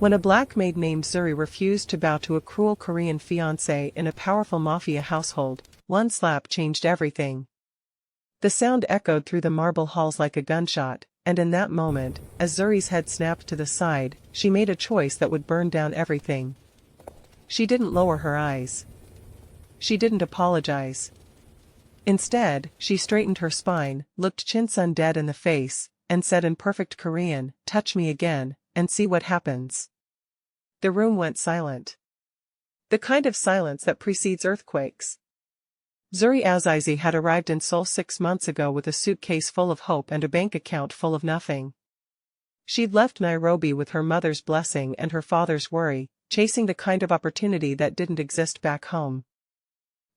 When a black maid named Zuri refused to bow to a cruel Korean fiancé in a powerful Mafia household, one slap changed everything. The sound echoed through the marble halls like a gunshot, and in that moment, as Zuri's head snapped to the side, she made a choice that would burn down everything. She didn't lower her eyes. She didn't apologize. Instead, she straightened her spine, looked Chin-sun dead in the face, and said in perfect Korean, "Touch me again, and see what happens." The room went silent. The kind of silence that precedes earthquakes. Zuri Azizi had arrived in Seoul 6 months ago with a suitcase full of hope and a bank account full of nothing. She'd left Nairobi with her mother's blessing and her father's worry, chasing the kind of opportunity that didn't exist back home.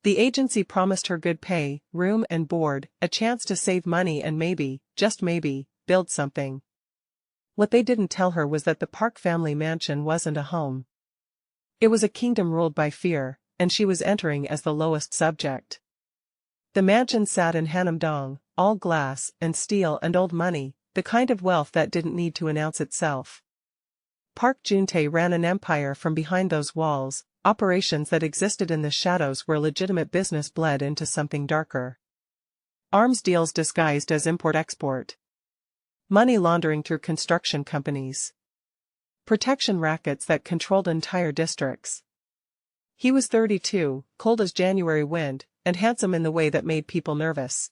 The agency promised her good pay, room and board, a chance to save money and maybe, just maybe, build something. What they didn't tell her was that the Park family mansion wasn't a home. It was a kingdom ruled by fear, and she was entering as the lowest subject. The mansion sat in Hanam-dong, all glass and steel and old money, the kind of wealth that didn't need to announce itself. Park Juntae ran an empire from behind those walls, operations that existed in the shadows where legitimate business bled into something darker. Arms deals disguised as import-export. Money laundering through construction companies. Protection rackets that controlled entire districts. He was 32, cold as January wind, and handsome in the way that made people nervous.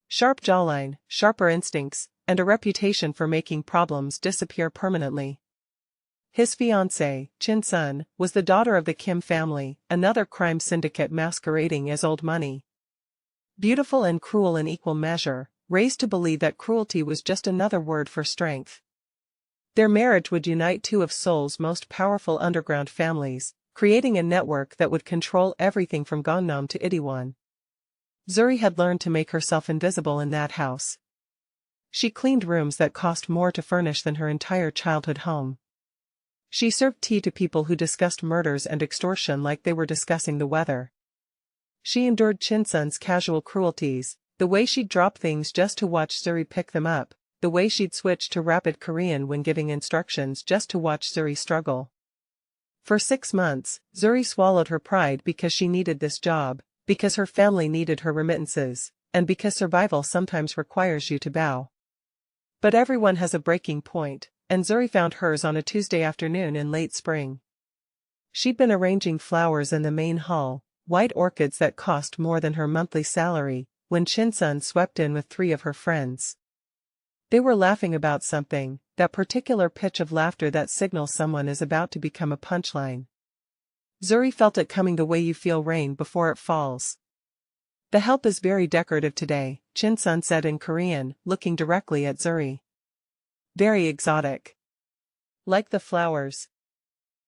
Sharp jawline, sharper instincts, and a reputation for making problems disappear permanently. His fiancée, Chin-sun, was the daughter of the Kim family, another crime syndicate masquerading as old money. Beautiful and cruel in equal measure, raised to believe that cruelty was just another word for strength. Their marriage would unite two of Seoul's most powerful underground families, creating a network that would control everything from Gangnam to Itaewon. Zuri had learned to make herself invisible in that house. She cleaned rooms that cost more to furnish than her entire childhood home. She served tea to people who discussed murders and extortion like they were discussing the weather. She endured Chin-sun's casual cruelties, the way she'd drop things just to watch Zuri pick them up, the way she'd switch to rapid Korean when giving instructions just to watch Zuri struggle. For 6 months, Zuri swallowed her pride because she needed this job, because her family needed her remittances, and because survival sometimes requires you to bow. But everyone has a breaking point, and Zuri found hers on a Tuesday afternoon in late spring. She'd been arranging flowers in the main hall, white orchids that cost more than her monthly salary, when Chin-sun swept in with 3 of her friends. They were laughing about something, that particular pitch of laughter that signals someone is about to become a punchline. Zuri felt it coming the way you feel rain before it falls. "The help is very decorative today," Chin-sun said in Korean, looking directly at Zuri. "Very exotic. Like the flowers."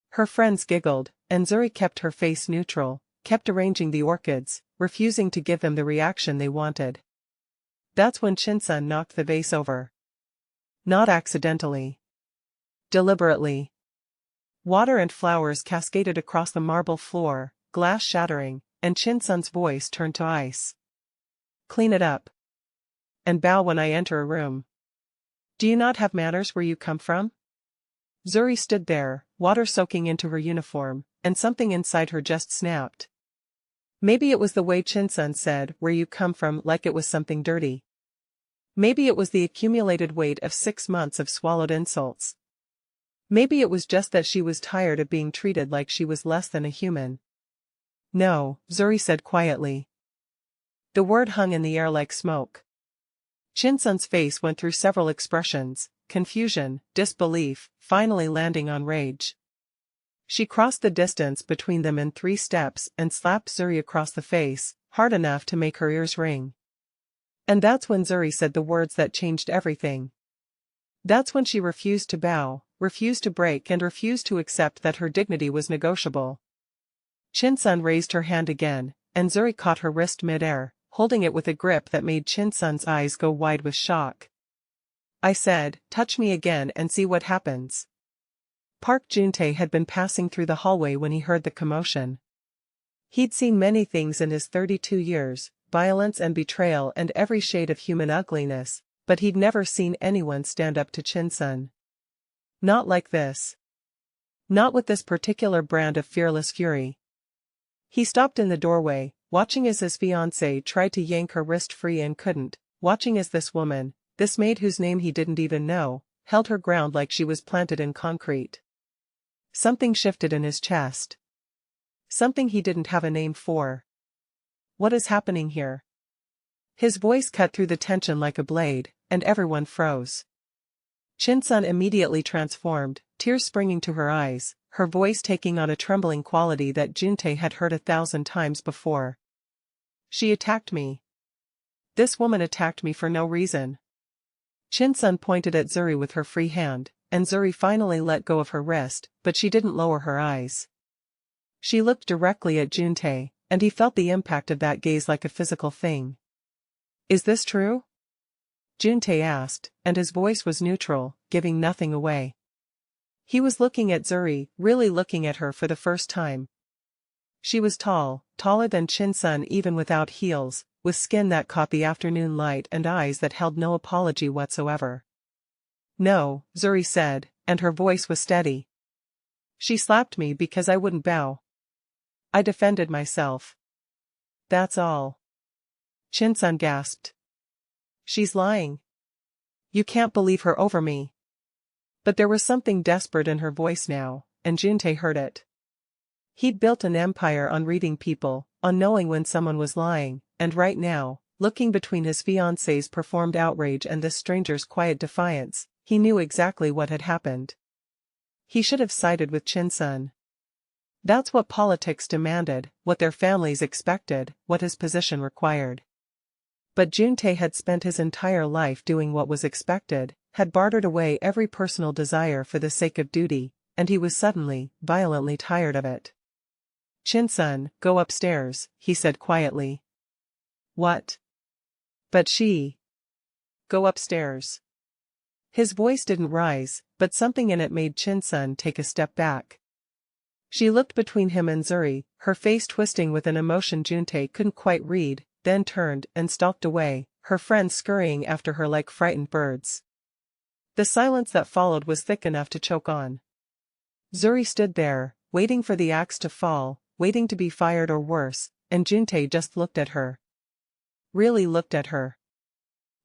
Her friends giggled, and Zuri kept her face neutral, kept arranging the orchids, refusing to give them the reaction they wanted. That's when Chin-sun knocked the vase over. Not accidentally. Deliberately. Water and flowers cascaded across the marble floor, glass shattering, and Chin-sun's voice turned to ice. "Clean it up. And bow when I enter a room. Do you not have manners where you come from?" Zuri stood there, water soaking into her uniform, and something inside her just snapped. Maybe it was the way Chin-sun said "where you come from" like it was something dirty. Maybe it was the accumulated weight of 6 months of swallowed insults. Maybe it was just that she was tired of being treated like she was less than a human. "No," Zuri said quietly. The word hung in the air like smoke. Chin-sun's face went through several expressions: confusion, disbelief, finally landing on rage. She crossed the distance between them in 3 steps and slapped Zuri across the face, hard enough to make her ears ring. And that's when Zuri said the words that changed everything. That's when she refused to bow, refused to break, and refused to accept that her dignity was negotiable. Chin-sun raised her hand again, and Zuri caught her wrist mid-air, holding it with a grip that made Chin-sun's eyes go wide with shock. "I said, touch me again and see what happens." Park Juntae had been passing through the hallway when he heard the commotion. He'd seen many things in his 32 years, violence and betrayal and every shade of human ugliness, but he'd never seen anyone stand up to Chin-sun. Not like this. Not with this particular brand of fearless fury. He stopped in the doorway, watching as his fiancée tried to yank her wrist free and couldn't, watching as this woman, this maid whose name he didn't even know, held her ground like she was planted in concrete. Something shifted in his chest. Something he didn't have a name for. What is happening here? His voice cut through the tension like a blade, and everyone froze. Chin-sun immediately transformed, tears springing to her eyes, her voice taking on a trembling quality that Juntae had heard 1,000 times before. She attacked me. This woman attacked me for no reason. Chin-sun pointed at Zuri with her free hand, and Zuri finally let go of her wrist, but she didn't lower her eyes. She looked directly at Juntae, and he felt the impact of that gaze like a physical thing. Is this true? Juntae asked, and his voice was neutral, giving nothing away. He was looking at Zuri, really looking at her for the first time. She was tall, taller than Chin-sun even without heels, with skin that caught the afternoon light and eyes that held no apology whatsoever. No, Zuri said, and her voice was steady. She slapped me because I wouldn't bow. I defended myself. That's all. Chin-sun gasped. She's lying. You can't believe her over me. But there was something desperate in her voice now, and Juntae heard it. He'd built an empire on reading people, on knowing when someone was lying, and right now, looking between his fiancée's performed outrage and this stranger's quiet defiance, he knew exactly what had happened. He should have sided with Chin-sun. That's what politics demanded, what their families expected, what his position required. But Juntae had spent his entire life doing what was expected, had bartered away every personal desire for the sake of duty, and he was suddenly, violently tired of it. Chin-sun, go upstairs, he said quietly. What? But she. Go upstairs. His voice didn't rise, but something in it made Chin-sun take a step back. She looked between him and Zuri, her face twisting with an emotion Juntae couldn't quite read, then turned and stalked away, her friends scurrying after her like frightened birds. The silence that followed was thick enough to choke on. Zuri stood there, waiting for the axe to fall, waiting to be fired or worse, and Juntae just looked at her. Really looked at her.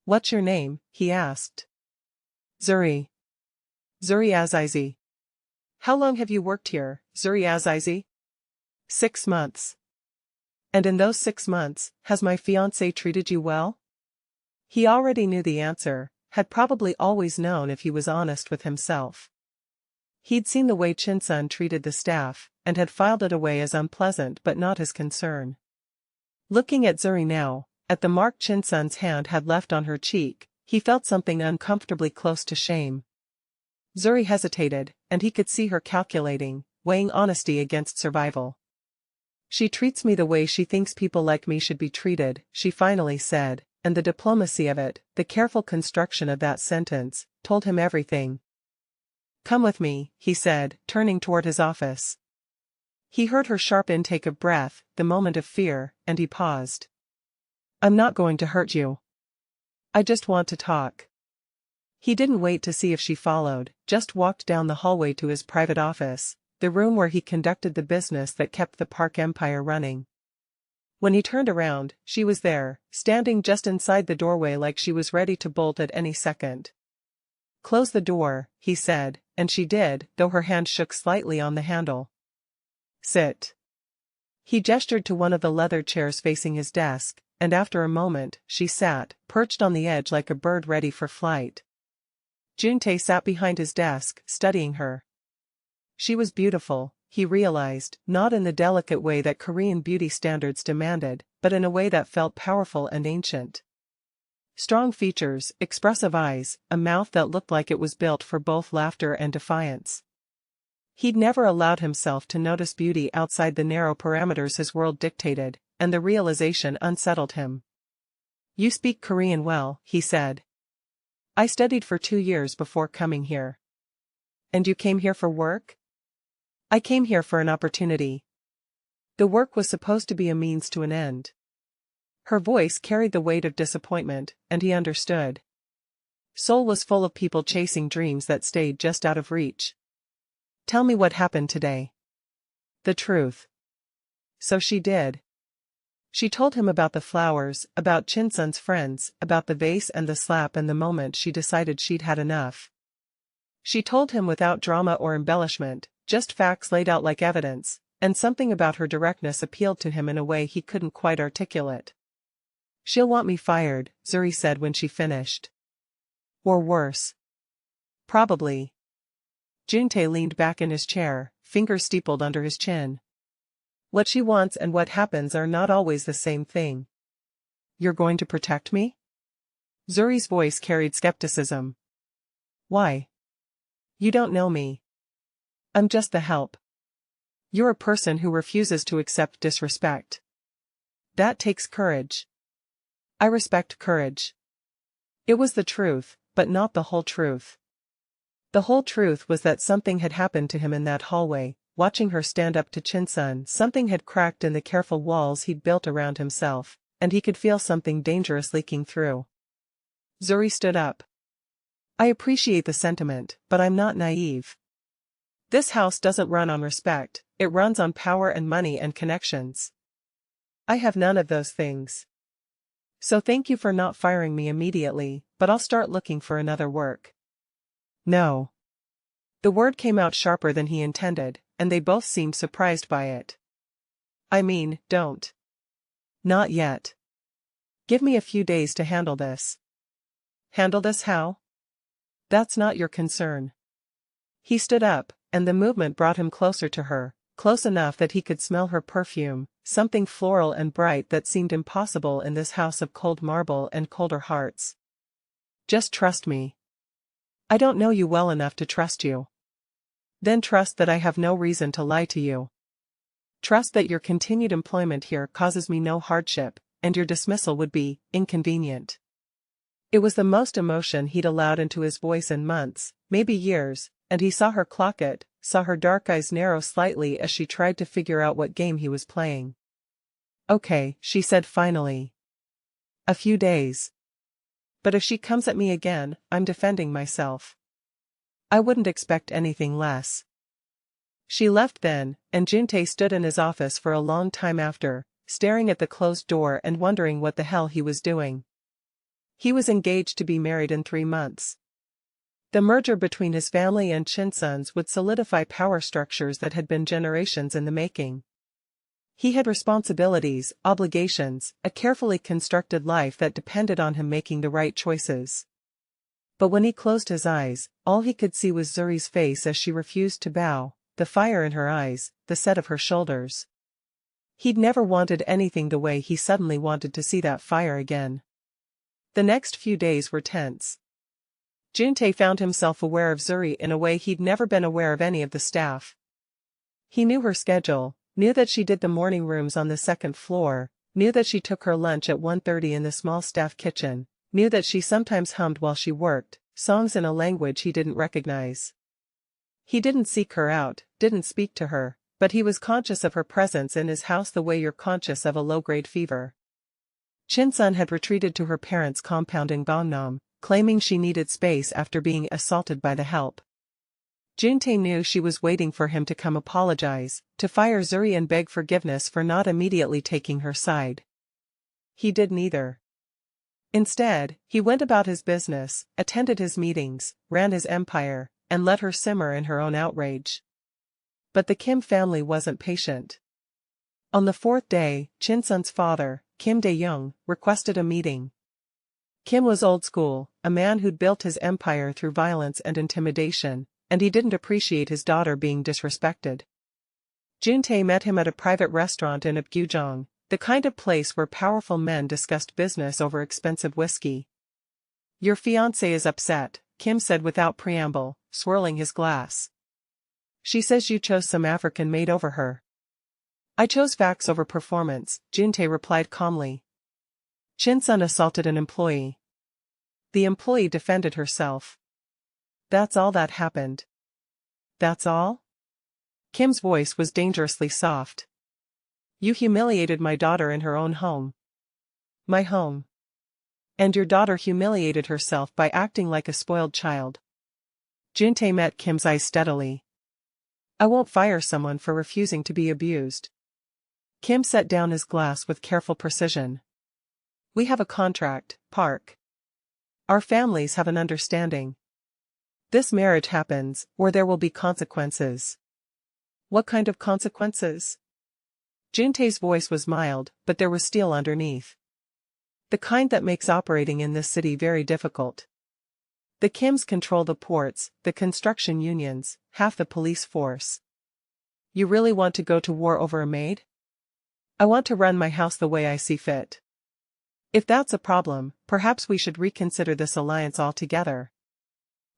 What's your name? He asked. Zuri. Zuri Azizi. How long have you worked here, Zuri Azizi? 6 months. And in those 6 months, has my fiancé treated you well? He already knew the answer, had probably always known if he was honest with himself. He'd seen the way Chin-sun treated the staff, and had filed it away as unpleasant but not his concern. Looking at Zuri now, at the mark Chin-sun's hand had left on her cheek, he felt something uncomfortably close to shame. Zuri hesitated, and he could see her calculating, weighing honesty against survival. She treats me the way she thinks people like me should be treated, she finally said, and the diplomacy of it, the careful construction of that sentence, told him everything. Come with me, he said, turning toward his office. He heard her sharp intake of breath, the moment of fear, and he paused. I'm not going to hurt you. I just want to talk. He didn't wait to see if she followed, just walked down the hallway to his private office, the room where he conducted the business that kept the Park Empire running. When he turned around, she was there, standing just inside the doorway like she was ready to bolt at any second. Close the door, he said, and she did, though her hand shook slightly on the handle. Sit. He gestured to one of the leather chairs facing his desk, and after a moment, she sat, perched on the edge like a bird ready for flight. Juntae sat behind his desk, studying her. She was beautiful, he realized, not in the delicate way that Korean beauty standards demanded, but in a way that felt powerful and ancient. Strong features, expressive eyes, a mouth that looked like it was built for both laughter and defiance. He'd never allowed himself to notice beauty outside the narrow parameters his world dictated, and the realization unsettled him. You speak Korean well, he said. I studied for 2 years before coming here. And you came here for work? I came here for an opportunity. The work was supposed to be a means to an end. Her voice carried the weight of disappointment, and he understood. Seoul was full of people chasing dreams that stayed just out of reach. Tell me what happened today. The truth. So she did. She told him about the flowers, about Chinsun's friends, about the vase and the slap, and the moment she decided she'd had enough. She told him without drama or embellishment, just facts laid out like evidence, and something about her directness appealed to him in a way he couldn't quite articulate. She'll want me fired, Zuri said when she finished. Or worse. Probably. Juntae leaned back in his chair, fingers steepled under his chin. What she wants and what happens are not always the same thing. You're going to protect me? Zuri's voice carried skepticism. Why? You don't know me. I'm just the help. You're a person who refuses to accept disrespect. That takes courage. I respect courage. It was the truth, but not the whole truth. The whole truth was that something had happened to him in that hallway, watching her stand up to Chinsun. Something had cracked in the careful walls he'd built around himself, and he could feel something dangerous leaking through. Zuri stood up. I appreciate the sentiment, but I'm not naive. This house doesn't run on respect, it runs on power and money and connections. I have none of those things. So thank you for not firing me immediately, but I'll start looking for another work. No. The word came out sharper than he intended, and they both seemed surprised by it. I mean, don't. Not yet. Give me a few days to handle this. Handle this how? That's not your concern. He stood up, and the movement brought him closer to her, close enough that he could smell her perfume, something floral and bright that seemed impossible in this house of cold marble and colder hearts. Just trust me. I don't know you well enough to trust you. Then trust that I have no reason to lie to you. Trust that your continued employment here causes me no hardship, and your dismissal would be inconvenient. It was the most emotion he'd allowed into his voice in months, maybe years, and he saw her clock it, saw her dark eyes narrow slightly as she tried to figure out what game he was playing. Okay, she said finally. A few days. But if she comes at me again, I'm defending myself. I wouldn't expect anything less. She left then, and Juntae stood in his office for a long time after, staring at the closed door and wondering what the hell he was doing. He was engaged to be married in 3 months. The merger between his family and Chinsun's would solidify power structures that had been generations in the making. He had responsibilities, obligations, a carefully constructed life that depended on him making the right choices. But when he closed his eyes, all he could see was Zuri's face as she refused to bow, the fire in her eyes, the set of her shoulders. He'd never wanted anything the way he suddenly wanted to see that fire again. The next few days were tense. Juntae found himself aware of Zuri in a way he'd never been aware of any of the staff. He knew her schedule, knew that she did the morning rooms on the 2nd floor, knew that she took her lunch at 1:30 in the small staff kitchen, knew that she sometimes hummed while she worked, songs in a language he didn't recognize. He didn't seek her out, didn't speak to her, but he was conscious of her presence in his house the way you're conscious of a low-grade fever. Chinsun had retreated to her parents' compound in Bwam, claiming she needed space after being assaulted by the help. Juntae knew she was waiting for him to come apologize, to fire Zuri and beg forgiveness for not immediately taking her side. He did neither. Instead, he went about his business, attended his meetings, ran his empire, and let her simmer in her own outrage. But the Kim family wasn't patient. On the 4th day, Chinsun's father, Kim Dae-young, requested a meeting. Kim was old school, a man who'd built his empire through violence and intimidation, and he didn't appreciate his daughter being disrespected. Juntae met him at a private restaurant in Ambw, the kind of place where powerful men discussed business over expensive whiskey. Your fiancé is upset, Kim said without preamble, swirling his glass. She says you chose some African maid over her. I chose facts over performance, Juntae replied calmly. Chinsun assaulted an employee. The employee defended herself. That's all that happened. That's all? Kim's voice was dangerously soft. You humiliated my daughter in her own home. My home. And your daughter humiliated herself by acting like a spoiled child. Juntae met Kim's eyes steadily. I won't fire someone for refusing to be abused. Kim set down his glass with careful precision. We have a contract, Park. Our families have an understanding. This marriage happens, or there will be consequences. What kind of consequences? Juntae's voice was mild, but there was steel underneath. The kind that makes operating in this city very difficult. The Kims control the ports, the construction unions, half the police force. You really want to go to war over a maid? I want to run my house the way I see fit. If that's a problem, perhaps we should reconsider this alliance altogether.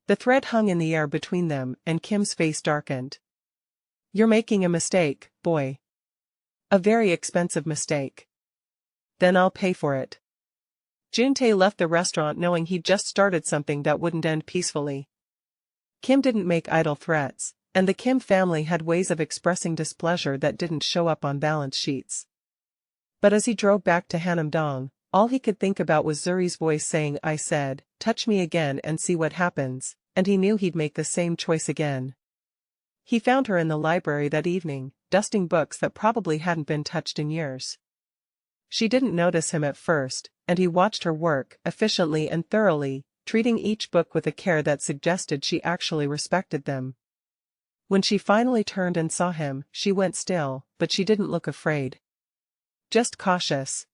The thread hung in the air between them, and Kim's face darkened. You're making a mistake, boy. A very expensive mistake. Then I'll pay for it. Juntae left the restaurant knowing he'd just started something that wouldn't end peacefully. Kim didn't make idle threats, and the Kim family had ways of expressing displeasure that didn't show up on balance sheets. But as he drove back to Hanam-dong, all he could think about was Zuri's voice saying, I said, touch me again and see what happens, and he knew he'd make the same choice again. He found her in the library that evening, dusting books that probably hadn't been touched in years. She didn't notice him at first, and he watched her work, efficiently and thoroughly, treating each book with a care that suggested she actually respected them. When she finally turned and saw him, she went still, but she didn't look afraid. Just cautious.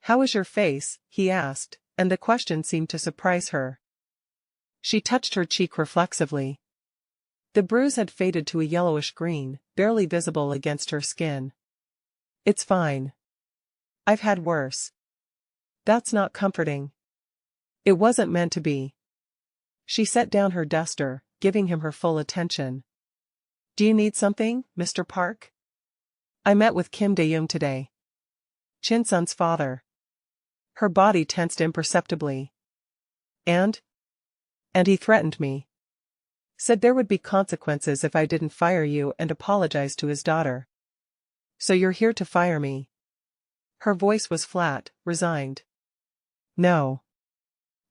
How is your face? He asked, and the question seemed to surprise her. She touched her cheek reflexively. The bruise had faded to a yellowish green, barely visible against her skin. It's fine. I've had worse. That's not comforting. It wasn't meant to be. She set down her duster, giving him her full attention. Do you need something, Mr. Park? I met with Kim Dae-young today. Chin-sun's father. Her body tensed imperceptibly. And he threatened me. Said there would be consequences if I didn't fire you and apologized to his daughter. So you're here to fire me? Her voice was flat, resigned. No.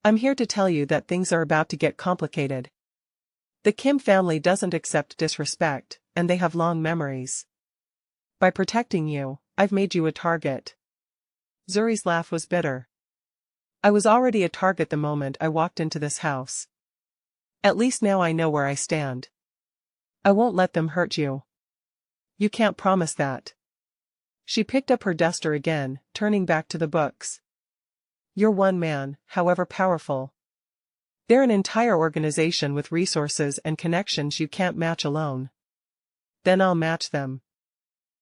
I'm here to tell you that things are about to get complicated. The Kim family doesn't accept disrespect, and they have long memories. By protecting you, I've made you a target. Zuri's laugh was bitter. I was already a target the moment I walked into this house. At least now I know where I stand. I won't let them hurt you. You can't promise that. She picked up her duster again, turning back to the books. You're one man, however powerful. They're an entire organization with resources and connections you can't match alone. Then I'll match them.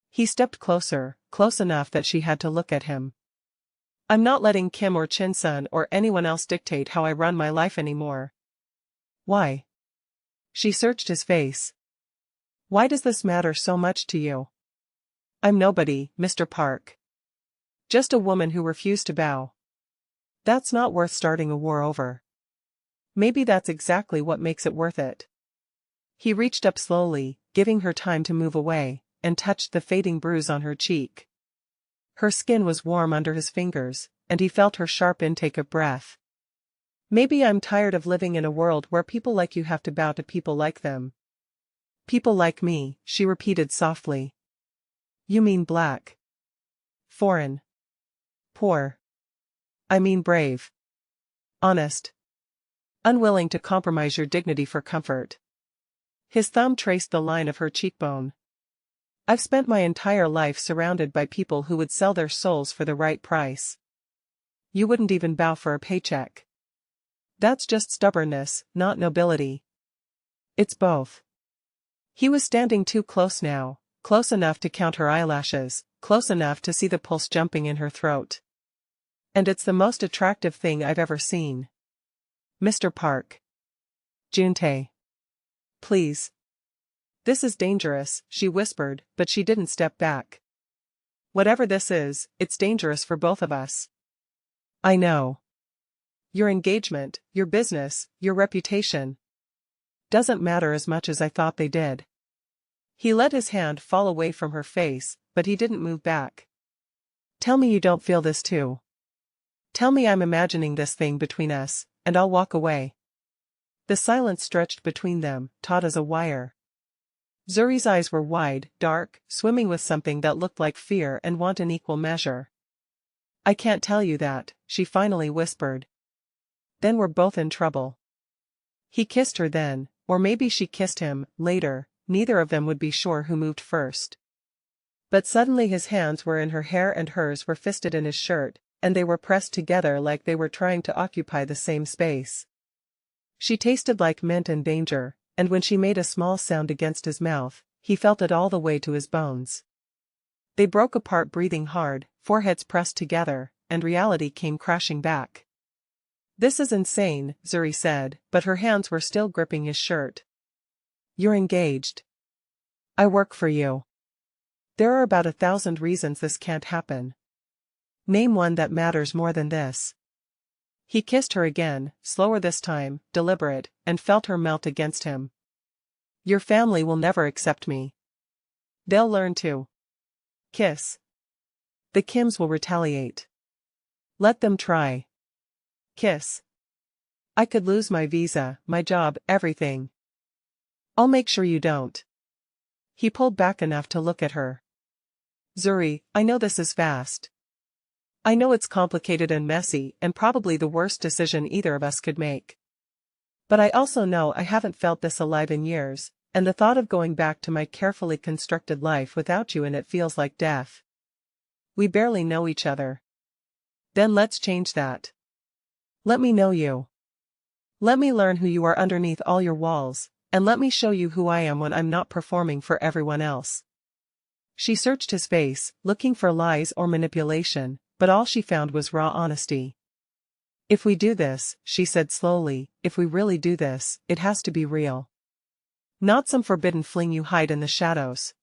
He stepped closer, close enough that she had to look at him. I'm not letting Kim or Chin-sun or anyone else dictate how I run my life anymore. Why? She searched his face. Why does this matter so much to you? I'm nobody, Mr. Park. Just a woman who refused to bow. That's not worth starting a war over. Maybe that's exactly what makes it worth it. He reached up slowly, giving her time to move away, and touched the fading bruise on her cheek. Her skin was warm under his fingers, and he felt her sharp intake of breath. Maybe I'm tired of living in a world where people like you have to bow to people like them. People like me, she repeated softly. You mean black? Foreign? Poor? I mean brave. Honest. Unwilling to compromise your dignity for comfort. His thumb traced the line of her cheekbone. I've spent my entire life surrounded by people who would sell their souls for the right price. You wouldn't even bow for a paycheck. That's just stubbornness, not nobility. It's both. He was standing too close now, close enough to count her eyelashes, close enough to see the pulse jumping in her throat. And it's the most attractive thing I've ever seen. Mr. Park. Juntae. Please. This is dangerous, she whispered, but she didn't step back. Whatever this is, it's dangerous for both of us. I know. Your engagement, your business, your reputation. Doesn't matter as much as I thought they did. He let his hand fall away from her face, but he didn't move back. Tell me you don't feel this too. Tell me I'm imagining this thing between us, and I'll walk away. The silence stretched between them, taut as a wire. Zuri's eyes were wide, dark, swimming with something that looked like fear and want in equal measure. I can't tell you that, she finally whispered. Then we're both in trouble. He kissed her then, or maybe she kissed him, later, neither of them would be sure who moved first. But suddenly his hands were in her hair and hers were fisted in his shirt, and they were pressed together like they were trying to occupy the same space. She tasted like mint and danger, and when she made a small sound against his mouth, he felt it all the way to his bones. They broke apart breathing hard, foreheads pressed together, and reality came crashing back. This is insane, Zuri said, but her hands were still gripping his shirt. You're engaged. I work for you. There are about 1,000 reasons this can't happen. Name one that matters more than this. He kissed her again, slower this time, deliberate, and felt her melt against him. Your family will never accept me. They'll learn to kiss. The Kims will retaliate. Let them try. Kiss. I could lose my visa, my job, everything. I'll make sure you don't. He pulled back enough to look at her. Zuri, I know this is fast. I know it's complicated and messy and probably the worst decision either of us could make. But I also know I haven't felt this alive in years, and the thought of going back to my carefully constructed life without you in it feels like death. We barely know each other. Then let's change that. Let me know you. Let me learn who you are underneath all your walls, and let me show you who I am when I'm not performing for everyone else. She searched his face, looking for lies or manipulation, but all she found was raw honesty. If we do this, she said slowly, if we really do this, it has to be real. Not some forbidden fling you hide in the shadows.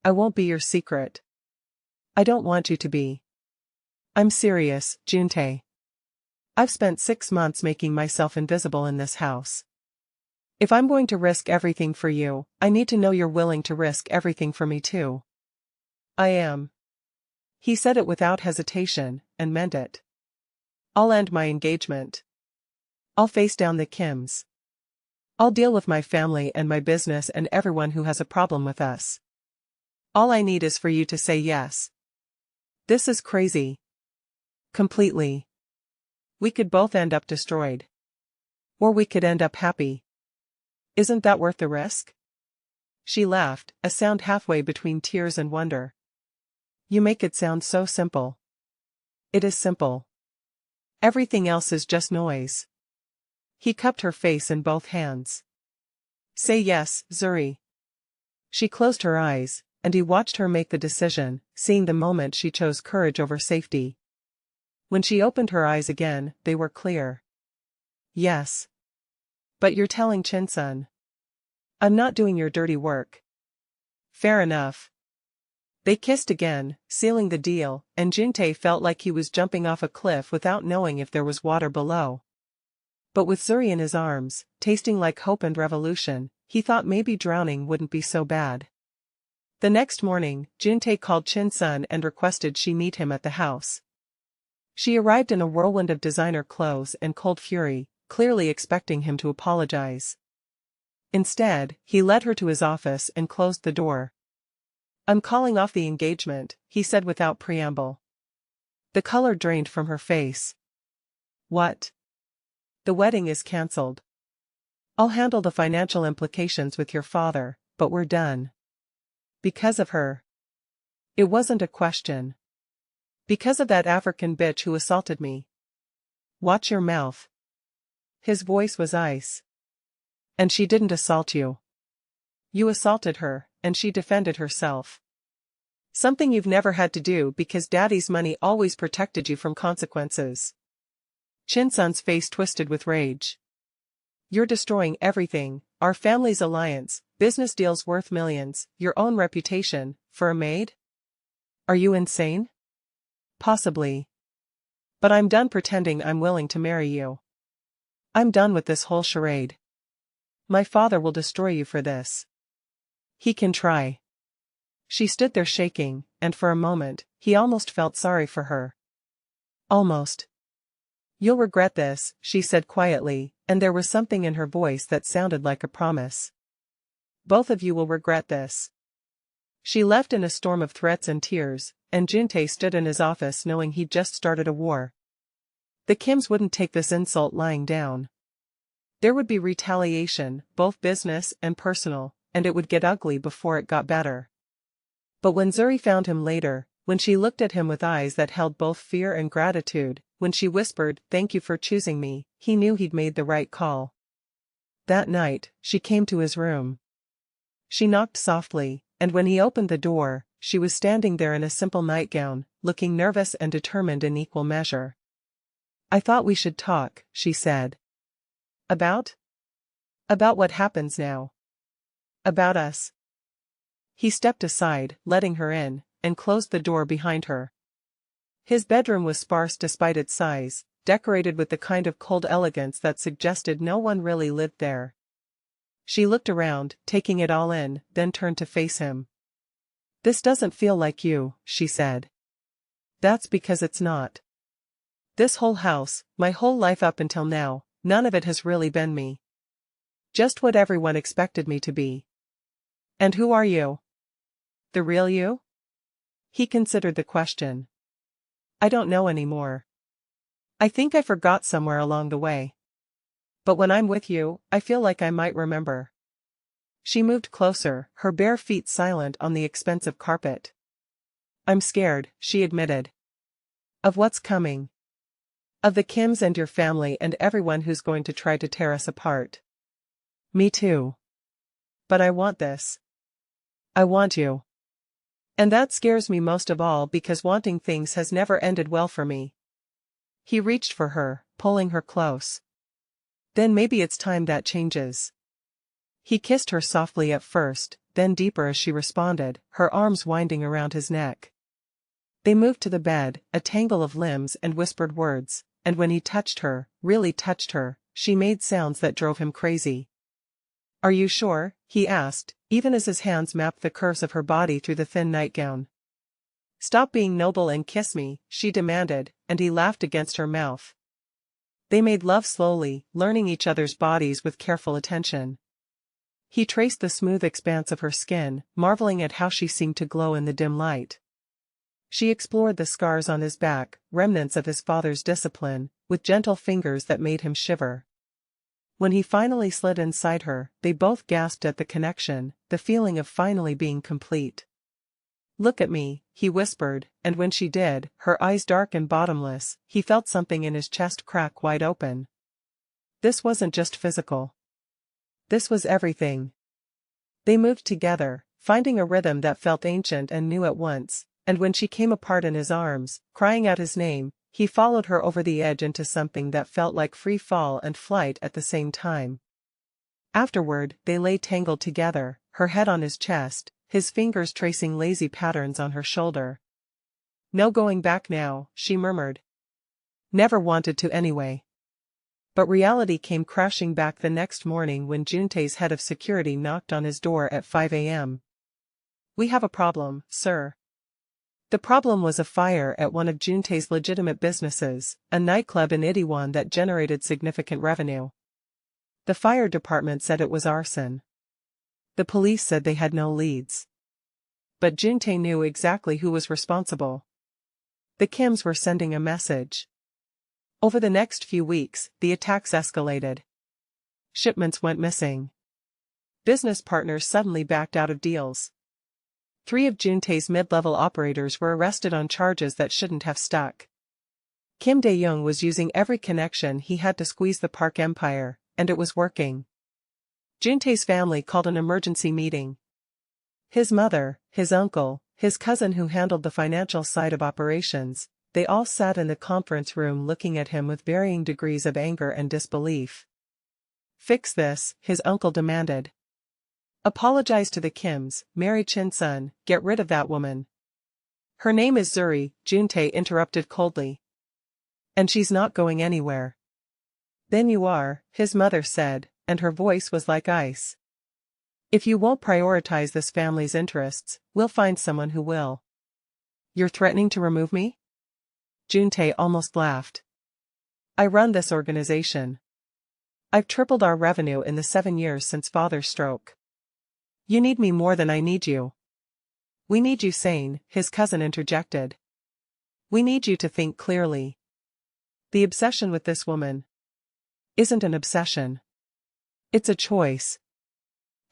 I won't be your secret. I don't want you to be. I'm serious, Juntae. I've spent 6 months making myself invisible in this house. If I'm going to risk everything for you, I need to know you're willing to risk everything for me too. I am. He said it without hesitation, and meant it. I'll end my engagement. I'll face down the Kims. I'll deal with my family and my business and everyone who has a problem with us. All I need is for you to say yes. This is crazy. Completely. We could both end up destroyed. Or we could end up happy. Isn't that worth the risk? She laughed, a sound halfway between tears and wonder. You make it sound so simple. It is simple. Everything else is just noise. He cupped her face in both hands. Say yes, Zuri. She closed her eyes, and he watched her make the decision, seeing the moment she chose courage over safety. When she opened her eyes again, they were clear. Yes. But you're telling Chin-sun. I'm not doing your dirty work. Fair enough. They kissed again, sealing the deal, and Juntae felt like he was jumping off a cliff without knowing if there was water below. But with Zuri in his arms, tasting like hope and revolution, he thought maybe drowning wouldn't be so bad. The next morning, Juntae called Chin-sun and requested she meet him at the house. She arrived in a whirlwind of designer clothes and cold fury, clearly expecting him to apologize. Instead, he led her to his office and closed the door. I'm calling off the engagement, he said without preamble. The color drained from her face. What? The wedding is cancelled. I'll handle the financial implications with your father, but we're done. Because of her. It wasn't a question. Because of that African bitch who assaulted me. Watch your mouth. His voice was ice. And she didn't assault you. You assaulted her, and she defended herself. Something you've never had to do because daddy's money always protected you from consequences. Chin-sun's face twisted with rage. You're destroying everything, our family's alliance, business deals worth millions, your own reputation, for a maid? Are you insane? Possibly. But I'm done pretending I'm willing to marry you. I'm done with this whole charade. My father will destroy you for this. He can try. She stood there shaking, and for a moment, he almost felt sorry for her. Almost. You'll regret this, she said quietly, and there was something in her voice that sounded like a promise. Both of you will regret this. She left in a storm of threats and tears, and Juntae stood in his office knowing he'd just started a war. The Kims wouldn't take this insult lying down. There would be retaliation, both business and personal, and it would get ugly before it got better. But when Zuri found him later, when she looked at him with eyes that held both fear and gratitude, when she whispered, "Thank you for choosing me," he knew he'd made the right call. That night, she came to his room. She knocked softly, and when he opened the door, she was standing there in a simple nightgown, looking nervous and determined in equal measure. "I thought we should talk," she said. About? About what happens now. About us." He stepped aside, letting her in, and closed the door behind her. His bedroom was sparse despite its size, decorated with the kind of cold elegance that suggested no one really lived there. She looked around, taking it all in, then turned to face him. "This doesn't feel like you," she said. "That's because it's not. This whole house, my whole life up until now, none of it has really been me. Just what everyone expected me to be." "And who are you? The real you?" He considered the question. "I don't know anymore. I think I forgot somewhere along the way. But when I'm with you, I feel like I might remember." She moved closer, her bare feet silent on the expensive carpet. "I'm scared," she admitted. "Of what's coming. Of the Kims and your family and everyone who's going to try to tear us apart." "Me too. But I want this. I want you. And that scares me most of all because wanting things has never ended well for me." He reached for her, pulling her close. "Then maybe it's time that changes." He kissed her softly at first, then deeper as she responded, her arms winding around his neck. They moved to the bed, a tangle of limbs and whispered words, and when he touched her, really touched her, she made sounds that drove him crazy. "Are you sure?" he asked, even as his hands mapped the curves of her body through the thin nightgown. "Stop being noble and kiss me," she demanded, and he laughed against her mouth. They made love slowly, learning each other's bodies with careful attention. He traced the smooth expanse of her skin, marveling at how she seemed to glow in the dim light. She explored the scars on his back, remnants of his father's discipline, with gentle fingers that made him shiver. When he finally slid inside her, they both gasped at the connection, the feeling of finally being complete. "Look at me," he whispered, and when she did, her eyes dark and bottomless, he felt something in his chest crack wide open. This wasn't just physical. This was everything. They moved together, finding a rhythm that felt ancient and new at once, and when she came apart in his arms, crying out his name, he followed her over the edge into something that felt like free fall and flight at the same time. Afterward, they lay tangled together, her head on his chest, his fingers tracing lazy patterns on her shoulder. "No going back now," she murmured. "Never wanted to anyway." But reality came crashing back the next morning when Juntae's head of security knocked on his door at 5 a.m. "We have a problem, sir." The problem was a fire at one of Juntae's legitimate businesses, a nightclub in Itaewon that generated significant revenue. The fire department said it was arson. The police said they had no leads. But Juntae knew exactly who was responsible. The Kims were sending a message. Over the next few weeks, the attacks escalated. Shipments went missing. Business partners suddenly backed out of deals. 3 of Juntae's mid-level operators were arrested on charges that shouldn't have stuck. Kim Dae-young was using every connection he had to squeeze the Park empire, and it was working. Juntae's family called an emergency meeting. His mother, his uncle, his cousin who handled the financial side of operations, they all sat in the conference room looking at him with varying degrees of anger and disbelief. "Fix this," his uncle demanded. "Apologize to the Kims, marry Chin-sun, get rid of that woman." "Her name is Zuri," Juntae interrupted coldly. "And she's not going anywhere." "Then you are," his mother said, and her voice was like ice. "If you won't prioritize this family's interests, we'll find someone who will." "You're threatening to remove me?" Juntae almost laughed. "I run this organization. I've tripled our revenue in the 7 years since father's stroke. You need me more than I need you. We need you sane, his cousin interjected. We need you to think clearly. The obsession with this woman isn't an obsession. It's a choice.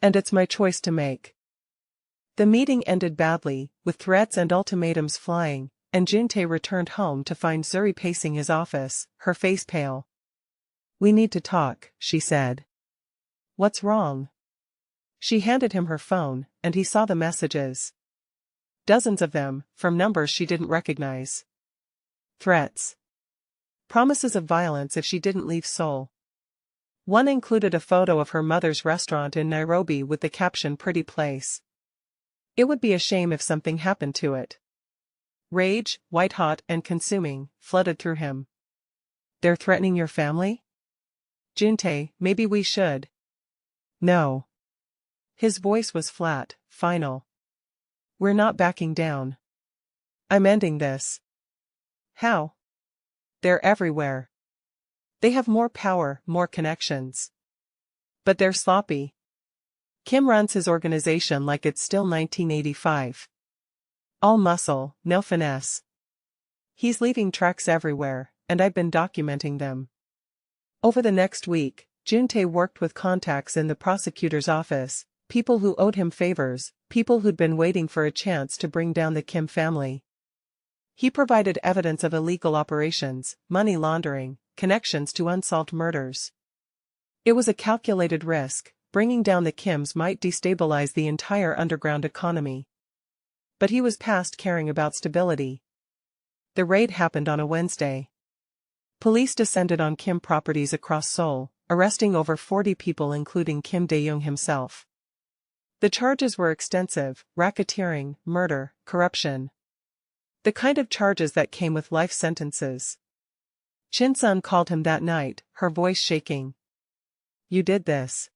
And it's my choice to make. The meeting ended badly, with threats and ultimatums flying, and Juntae returned home to find Zuri pacing his office, her face pale. We need to talk, she said. What's wrong? She handed him her phone, and he saw the messages. Dozens of them, from numbers she didn't recognize. Threats. Promises of violence if she didn't leave Seoul. One included a photo of her mother's restaurant in Nairobi with the caption "Pretty Place." It would be a shame if something happened to it. Rage, white-hot and consuming, flooded through him. They're threatening your family? Juntae, maybe we should. No. His voice was flat, final. We're not backing down. I'm ending this. How? They're everywhere. They have more power, more connections. But they're sloppy. Kim runs his organization like it's still 1985. All muscle, no finesse. He's leaving tracks everywhere, and I've been documenting them. Over the next week, Juntae worked with contacts in the prosecutor's office, people who owed him favors, people who'd been waiting for a chance to bring down the Kim family. He provided evidence of illegal operations, money laundering, connections to unsolved murders. It was a calculated risk. Bringing down the Kims might destabilize the entire underground economy. But he was past caring about stability. The raid happened on a Wednesday. Police descended on Kim properties across Seoul, arresting over 40 people including Kim Dae-young himself. The charges were extensive: racketeering, murder, corruption. The kind of charges that came with life sentences. Chin-sun called him that night, her voice shaking. You did this.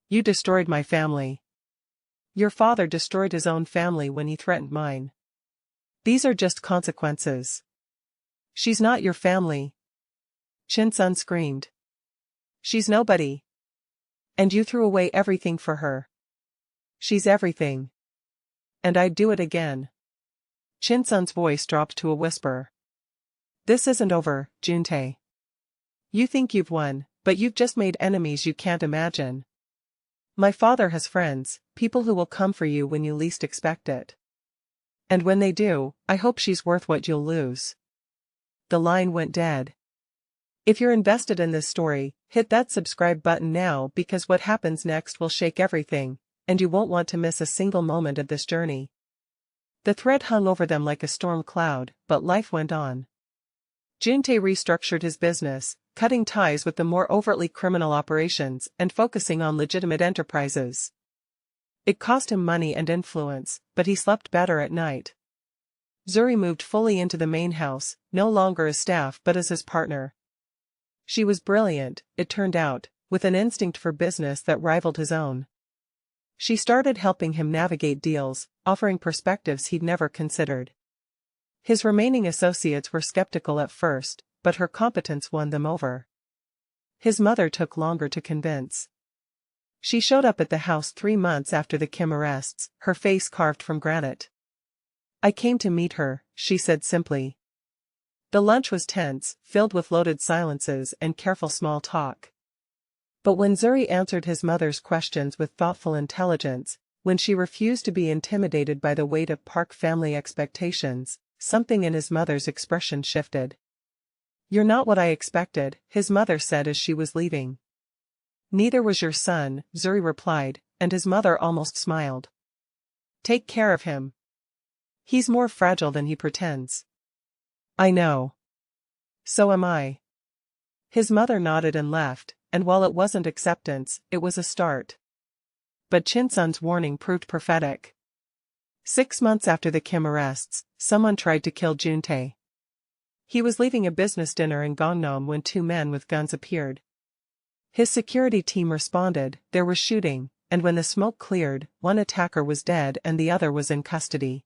You destroyed my family. Your father destroyed his own family when he threatened mine. These are just consequences. She's not your family. Chin-sun screamed. She's nobody. And you threw away everything for her. She's everything. And I'd do it again. Chin-sun's voice dropped to a whisper. This isn't over, Juntae. You think you've won, but you've just made enemies you can't imagine. My father has friends, people who will come for you when you least expect it. And when they do, I hope she's worth what you'll lose. The line went dead. If you're invested in this story, hit that subscribe button now because what happens next will shake everything, and you won't want to miss a single moment of this journey. The threat hung over them like a storm cloud, but life went on. Juntae restructured his business, cutting ties with the more overtly criminal operations and focusing on legitimate enterprises. It cost him money and influence, but he slept better at night. Zuri moved fully into the main house, no longer as staff but as his partner. She was brilliant, it turned out, with an instinct for business that rivaled his own. She started helping him navigate deals, offering perspectives he'd never considered. His remaining associates were skeptical at first, but her competence won them over. His mother took longer to convince. She showed up at the house 3 months after the Kim arrests, her face carved from granite. I came to meet her, she said simply. The lunch was tense, filled with loaded silences and careful small talk. But when Zuri answered his mother's questions with thoughtful intelligence, when she refused to be intimidated by the weight of Park family expectations, something in his mother's expression shifted. You're not what I expected, his mother said as she was leaving. Neither was your son, Zuri replied, and his mother almost smiled. Take care of him. He's more fragile than he pretends. I know. So am I. His mother nodded and left, and while it wasn't acceptance, it was a start. But Chin-sun's warning proved prophetic. 6 months after the Kim arrests, someone tried to kill Juntae. He was leaving a business dinner in Gangnam when 2 men with guns appeared. His security team responded, there was shooting, and when the smoke cleared, one attacker was dead and the other was in custody.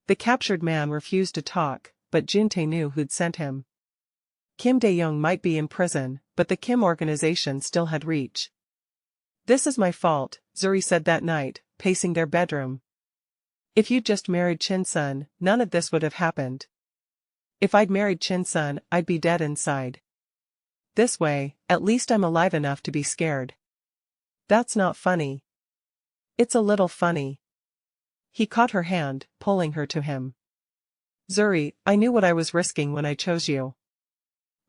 The captured man refused to talk, but Juntae knew who'd sent him. Kim Dae-young might be in prison, but the Kim organization still had reach. This is my fault, Zuri said that night, pacing their bedroom. If you'd just married Chin-sun, none of this would have happened. If I'd married Chin-sun, I'd be dead inside. This way, at least I'm alive enough to be scared. That's not funny. It's a little funny. He caught her hand, pulling her to him. Zuri, I knew what I was risking when I chose you.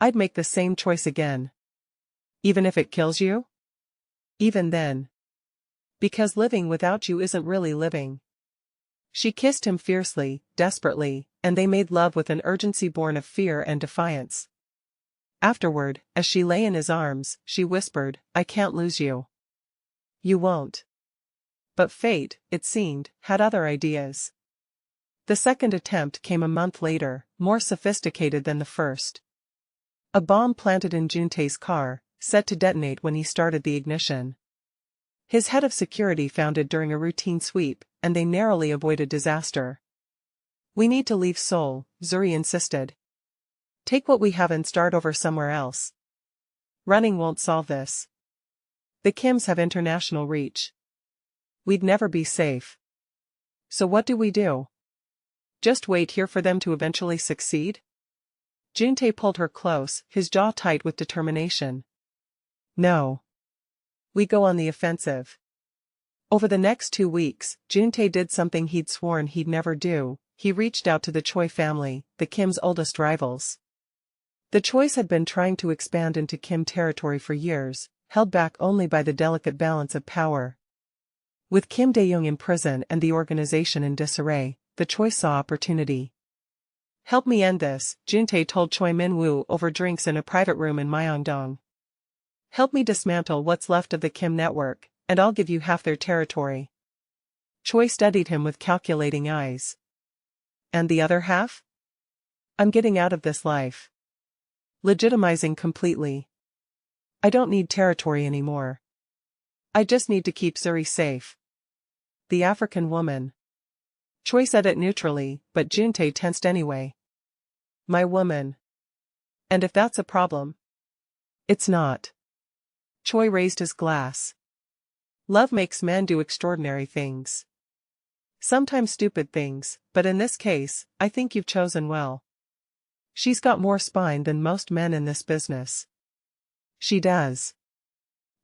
I'd make the same choice again. Even if it kills you? Even then. Because living without you isn't really living. She kissed him fiercely, desperately, and they made love with an urgency born of fear and defiance. Afterward, as she lay in his arms, she whispered, I can't lose you. You won't. But fate, it seemed, had other ideas. The second attempt came a month later, more sophisticated than the first. A bomb planted in Juntae's car, set to detonate when he started the ignition. His head of security found it during a routine sweep, and they narrowly avoided disaster. We need to leave Seoul, Zuri insisted. Take what we have and start over somewhere else. Running won't solve this. The Kims have international reach. We'd never be safe. So what do we do? Just wait here for them to eventually succeed? Juntae pulled her close, his jaw tight with determination. No. We go on the offensive. Over the next 2 weeks, Juntae did something he'd sworn he'd never do. He reached out to the Choi family, the Kims' oldest rivals. The Chois had been trying to expand into Kim territory for years, held back only by the delicate balance of power. With Kim Dae-young in prison and the organization in disarray, the Choi saw opportunity. Help me end this, Juntae told Choi Min-woo over drinks in a private room in Myeongdong. Help me dismantle what's left of the Kim network, and I'll give you half their territory. Choi studied him with calculating eyes. And the other half? I'm getting out of this life. Legitimizing completely. I don't need territory anymore. I just need to keep Zuri safe. The African woman. Choi said it neutrally, but Juntae tensed anyway. My woman. And if that's a problem? It's not. Choi raised his glass. Love makes men do extraordinary things. Sometimes stupid things, but in this case, I think you've chosen well. She's got more spine than most men in this business. She does.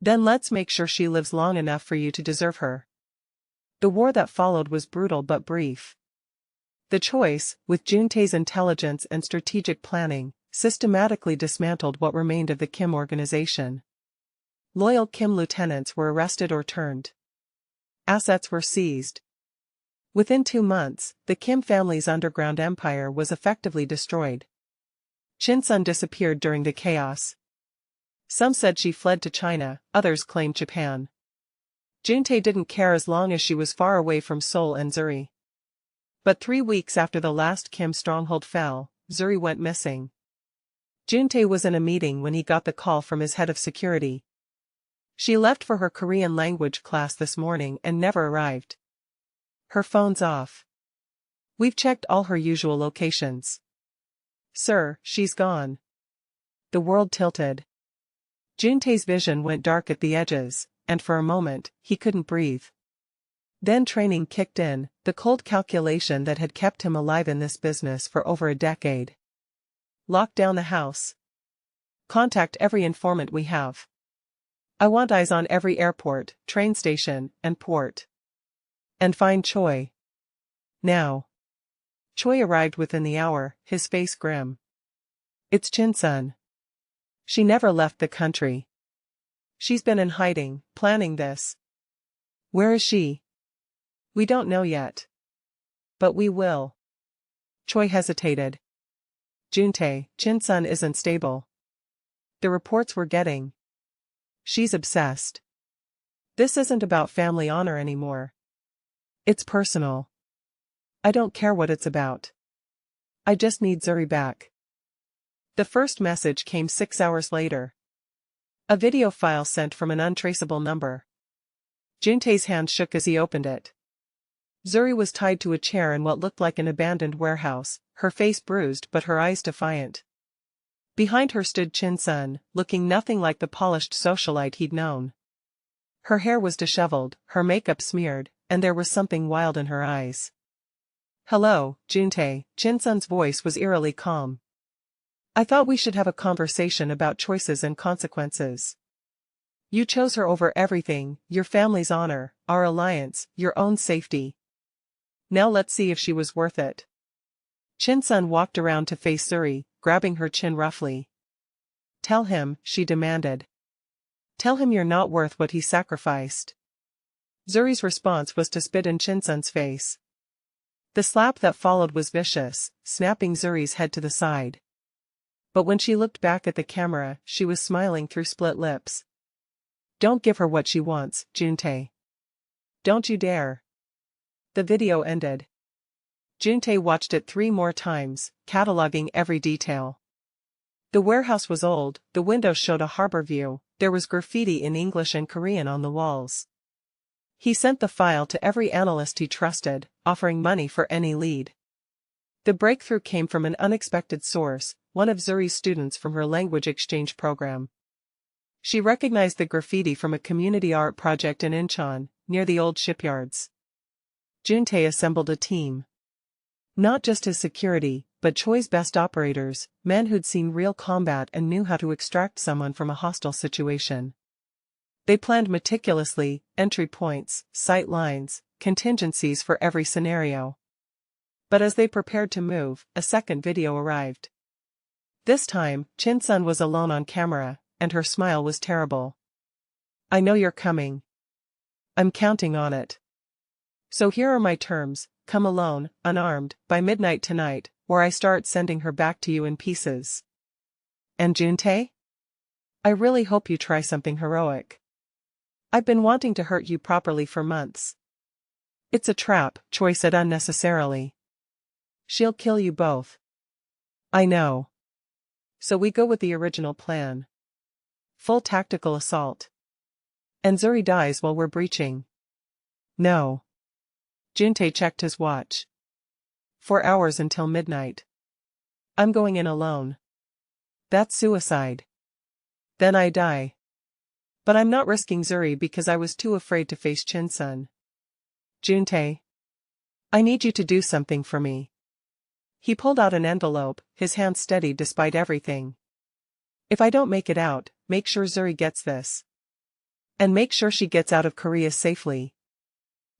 Then let's make sure she lives long enough for you to deserve her. The war that followed was brutal but brief. The Choice, with Juntae's intelligence and strategic planning, systematically dismantled what remained of the Kim organization. Loyal Kim lieutenants were arrested or turned. Assets were seized. Within 2 months, the Kim family's underground empire was effectively destroyed. Chin-sun disappeared during the chaos. Some said she fled to China, others claimed Japan. Juntae didn't care as long as she was far away from Seoul and Zuri. But 3 weeks after the last Kim stronghold fell, Zuri went missing. Juntae was in a meeting when he got the call from his head of security. She left for her Korean language class this morning and never arrived. Her phone's off. We've checked all her usual locations. Sir, she's gone. The world tilted. Juntae's vision went dark at the edges, and for a moment, he couldn't breathe. Then training kicked in, the cold calculation that had kept him alive in this business for over a decade. Lock down the house. Contact every informant we have. I want eyes on every airport, train station, and port. And find Choi. Now. Choi arrived within the hour, his face grim. It's Chin-sun. She never left the country. She's been in hiding, planning this. Where is she? We don't know yet. But we will. Choi hesitated. Juntae, Chin-sun isn't stable. The reports we're getting. She's obsessed. This isn't about family honor anymore. It's personal. I don't care what it's about. I just need Zuri back. The first message came 6 hours later. A video file sent from an untraceable number. Juntae's hand shook as he opened it. Zuri was tied to a chair in what looked like an abandoned warehouse, her face bruised but her eyes defiant. Behind her stood Chin-sun, looking nothing like the polished socialite he'd known. Her hair was disheveled, her makeup smeared, and there was something wild in her eyes. "Hello, Juntae," Chinsun's voice was eerily calm. "I thought we should have a conversation about choices and consequences. You chose her over everything, your family's honor, our alliance, your own safety. Now let's see if she was worth it." Chinsun walked around to face Zuri, grabbing her chin roughly. "Tell him," she demanded. "Tell him you're not worth what he sacrificed." Zuri's response was to spit in Chinsun's face. The slap that followed was vicious, snapping Zuri's head to the side. But when she looked back at the camera, she was smiling through split lips. "Don't give her what she wants, Juntae. Don't you dare." The video ended. Juntae watched it 3 more times, cataloging every detail. The warehouse was old, the windows showed a harbor view, there was graffiti in English and Korean on the walls. He sent the file to every analyst he trusted, offering money for any lead. The breakthrough came from an unexpected source, one of Zuri's students from her language exchange program. She recognized the graffiti from a community art project in Incheon, near the old shipyards. Juntae assembled a team. Not just his security, but Choi's best operators, men who'd seen real combat and knew how to extract someone from a hostile situation. They planned meticulously, entry points, sight lines, contingencies for every scenario. But as they prepared to move, a second video arrived. This time, Chinsun was alone on camera, and her smile was terrible. "I know you're coming. I'm counting on it. So here are my terms: come alone, unarmed, by midnight tonight, or I start sending her back to you in pieces. And Juntae? I really hope you try something heroic. I've been wanting to hurt you properly for months." "It's a trap," Choi said unnecessarily. "She'll kill you both." "I know. So we go with the original plan. Full tactical assault. And Zuri dies while we're breaching." "No." Juntae checked his watch. 4 hours until midnight. "I'm going in alone. That's suicide. Then I die. But I'm not risking Zuri because I was too afraid to face Chinsun. Juntae. I need you to do something for me." He pulled out an envelope, his hand steady despite everything. "If I don't make it out, make sure Zuri gets this. And make sure she gets out of Korea safely.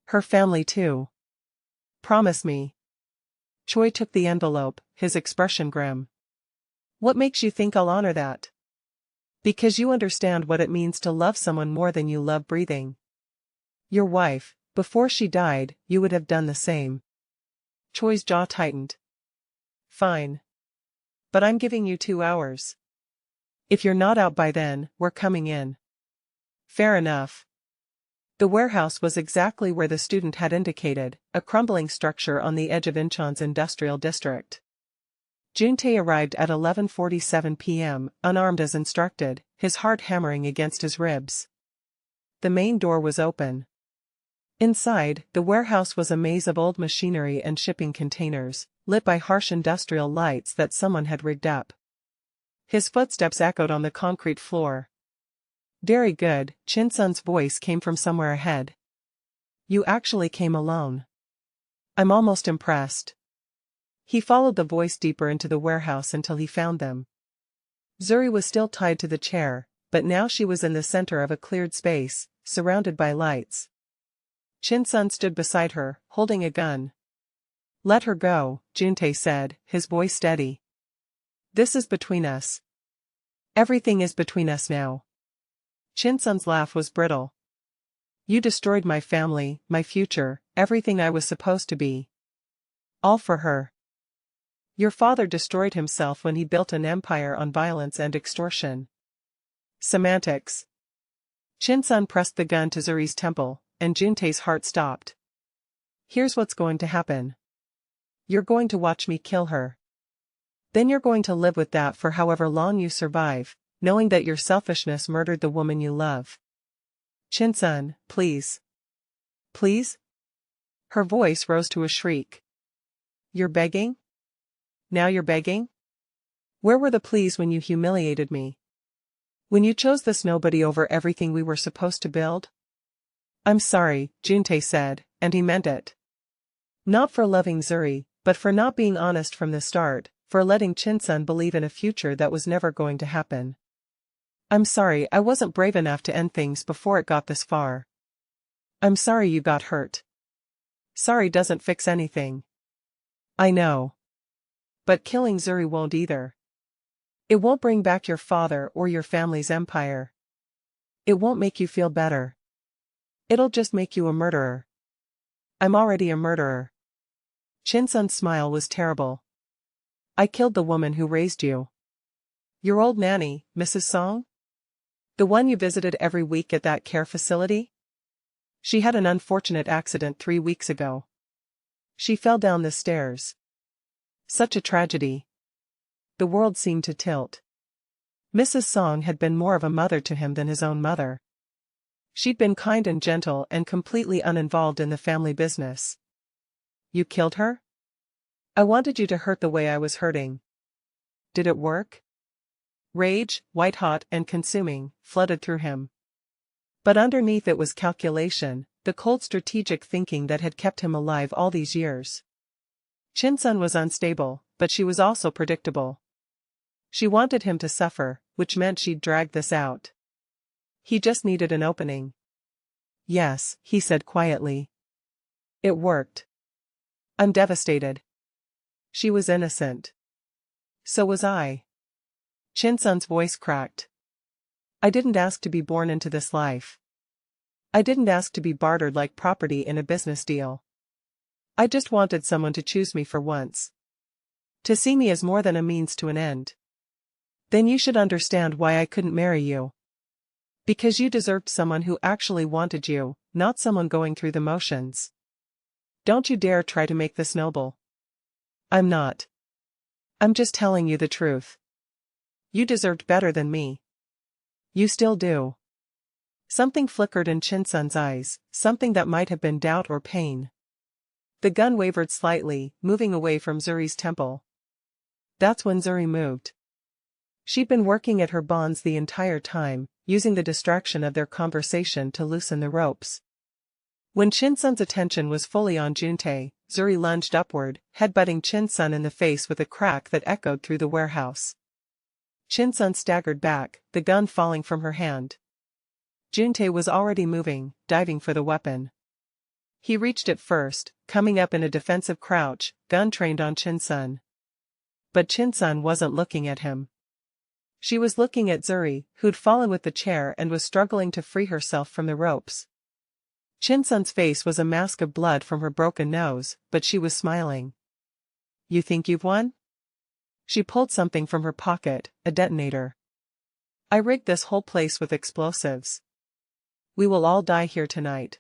Her family too. Promise me." Choi took the envelope, his expression grim. "What makes you think I'll honor that?" "Because you understand what it means to love someone more than you love breathing. Your wife, before she died, you would have done the same." Choi's jaw tightened. "Fine. But I'm giving you 2 hours. If you're not out by then, we're coming in." "Fair enough." The warehouse was exactly where the student had indicated, a crumbling structure on the edge of Incheon's industrial district. Juntae arrived at 11:47 p.m., unarmed as instructed, his heart hammering against his ribs. The main door was open. Inside, the warehouse was a maze of old machinery and shipping containers, lit by harsh industrial lights that someone had rigged up. His footsteps echoed on the concrete floor. "Very good," Chinsun's voice came from somewhere ahead. "You actually came alone. I'm almost impressed." He followed the voice deeper into the warehouse until he found them. Zuri was still tied to the chair, but now she was in the center of a cleared space, surrounded by lights. Chinsun stood beside her, holding a gun. "Let her go," Juntae said, his voice steady. "This is between us. Everything is between us now." Chinsun's laugh was brittle. "You destroyed my family, my future, everything I was supposed to be. All for her. Your father destroyed himself when he built an empire on violence and extortion." "Semantics." Chinsun pressed the gun to Zuri's temple, and Juntae's heart stopped. "Here's what's going to happen. You're going to watch me kill her. Then you're going to live with that for however long you survive, knowing that your selfishness murdered the woman you love." "Chinsun, please. Please?" Her voice rose to a shriek. "You're begging? Now you're begging? Where were the pleas when you humiliated me? When you chose this nobody over everything we were supposed to build? I'm sorry, Juntae said, and he meant it. Not for loving Zuri, but for not being honest from the start, for letting Chinsun believe in a future that was never going to happen. I'm sorry I wasn't brave enough to end things before it got this far. I'm sorry you got hurt. Sorry doesn't fix anything. I know. But killing Zuri won't either. It won't bring back your father or your family's empire. It won't make you feel better. It'll just make you a murderer. I'm already a murderer. Chinsun's smile was terrible. I killed the woman who raised you. Your old nanny, Mrs. Song? The one you visited every week at that care facility? She had an unfortunate accident 3 weeks ago. She fell down the stairs. Such a tragedy. The world seemed to tilt. Mrs. Song had been more of a mother to him than his own mother. She'd been kind and gentle and completely uninvolved in the family business. You killed her? I wanted you to hurt the way I was hurting. Did it work? Rage, white-hot and consuming, flooded through him. But underneath it was calculation, the cold strategic thinking that had kept him alive all these years. Chinsun was unstable, but she was also predictable. She wanted him to suffer, which meant she'd drag this out. He just needed an opening. Yes, he said quietly. It worked. I'm devastated. She was innocent. So was I. Chinsun's voice cracked. I didn't ask to be born into this life. I didn't ask to be bartered like property in a business deal. I just wanted someone to choose me for once. To see me as more than a means to an end. Then you should understand why I couldn't marry you. Because you deserved someone who actually wanted you, not someone going through the motions. Don't you dare try to make this noble. I'm not. I'm just telling you the truth. You deserved better than me. You still do. Something flickered in Chinsun's eyes, something that might have been doubt or pain. The gun wavered slightly, moving away from Zuri's temple. That's when Zuri moved. She'd been working at her bonds the entire time, using the distraction of their conversation to loosen the ropes. When Chinsun's attention was fully on Juntae, Zuri lunged upward, headbutting Chinsun in the face with a crack that echoed through the warehouse. Chinsun staggered back, the gun falling from her hand. Juntae was already moving, diving for the weapon. He reached it first, coming up in a defensive crouch, gun trained on Chinsun. But Chinsun wasn't looking at him. She was looking at Zuri, who'd fallen with the chair and was struggling to free herself from the ropes. Chinsun's face was a mask of blood from her broken nose, but she was smiling. You think you've won? She pulled something from her pocket, a detonator. I rigged this whole place with explosives. We will all die here tonight.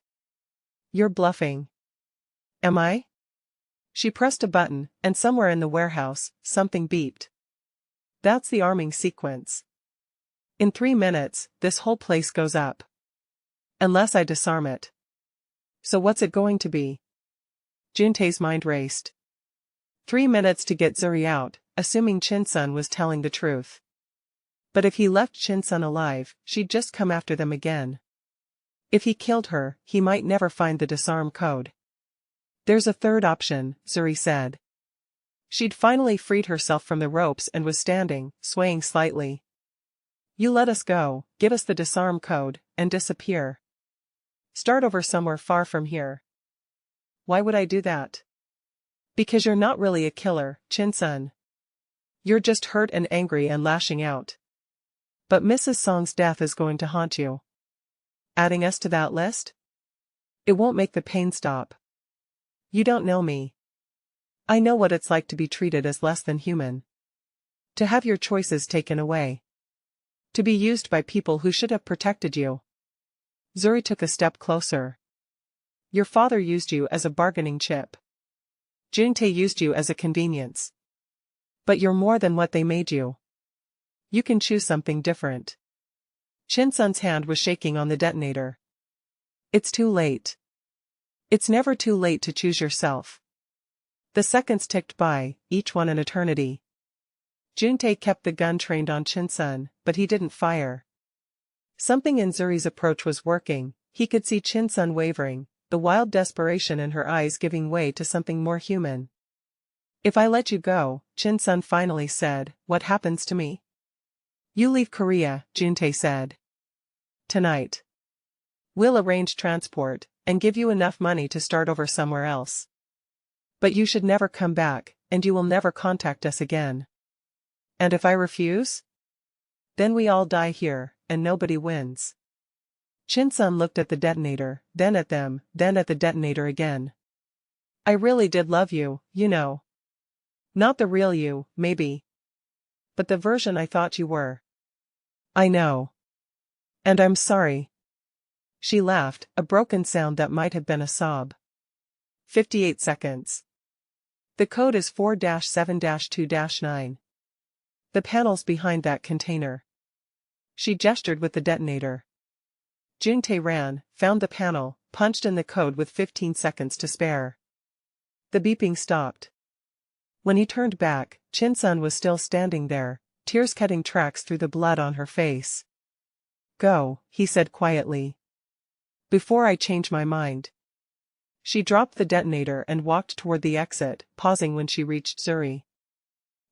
You're bluffing. Am I? She pressed a button, and somewhere in the warehouse, something beeped. That's the arming sequence. In 3 minutes, this whole place goes up. Unless I disarm it. So what's it going to be? Juntae's mind raced. 3 minutes to get Zuri out, assuming Chinsun was telling the truth. But if he left Chinsun alive, she'd just come after them again. If he killed her, he might never find the disarm code. There's a third option, Zuri said. She'd finally freed herself from the ropes and was standing, swaying slightly. You let us go, give us the disarm code, and disappear. Start over somewhere far from here. Why would I do that? Because you're not really a killer, Chinsun. You're just hurt and angry and lashing out. But Mrs. Song's death is going to haunt you. Adding us to that list? It won't make the pain stop. You don't know me. I know what it's like to be treated as less than human. To have your choices taken away. To be used by people who should have protected you. Zuri took a step closer. Your father used you as a bargaining chip. Juntae used you as a convenience. But you're more than what they made you. You can choose something different. Chinsun's hand was shaking on the detonator. It's too late. It's never too late to choose yourself. The seconds ticked by, each one an eternity. Juntae kept the gun trained on Chinsun, but he didn't fire. Something in Zuri's approach was working, He could see Chin-sun wavering, the wild desperation in her eyes giving way to something more human. If I let you go, Chin-sun finally said, what happens to me? You leave Korea, Juntae said. Tonight. We'll arrange transport, and give you enough money to start over somewhere else. But you should never come back, and you will never contact us again. And if I refuse? Then we all die here, and nobody wins. Chin-sun looked at the detonator, then at them, then at the detonator again. I really did love you, you know. Not the real you, maybe. But the version I thought you were. I know. And I'm sorry. She laughed, a broken sound that might have been a sob. 58 seconds. The code is 4-7-2-9. The panel's behind that container. She gestured with the detonator. Juntae ran, found the panel, punched in the code with 15 seconds to spare. The beeping stopped. When he turned back, Chin-sun was still standing there, tears cutting tracks through the blood on her face. Go, he said quietly. Before I change my mind. She dropped the detonator and walked toward the exit, pausing when she reached Zuri.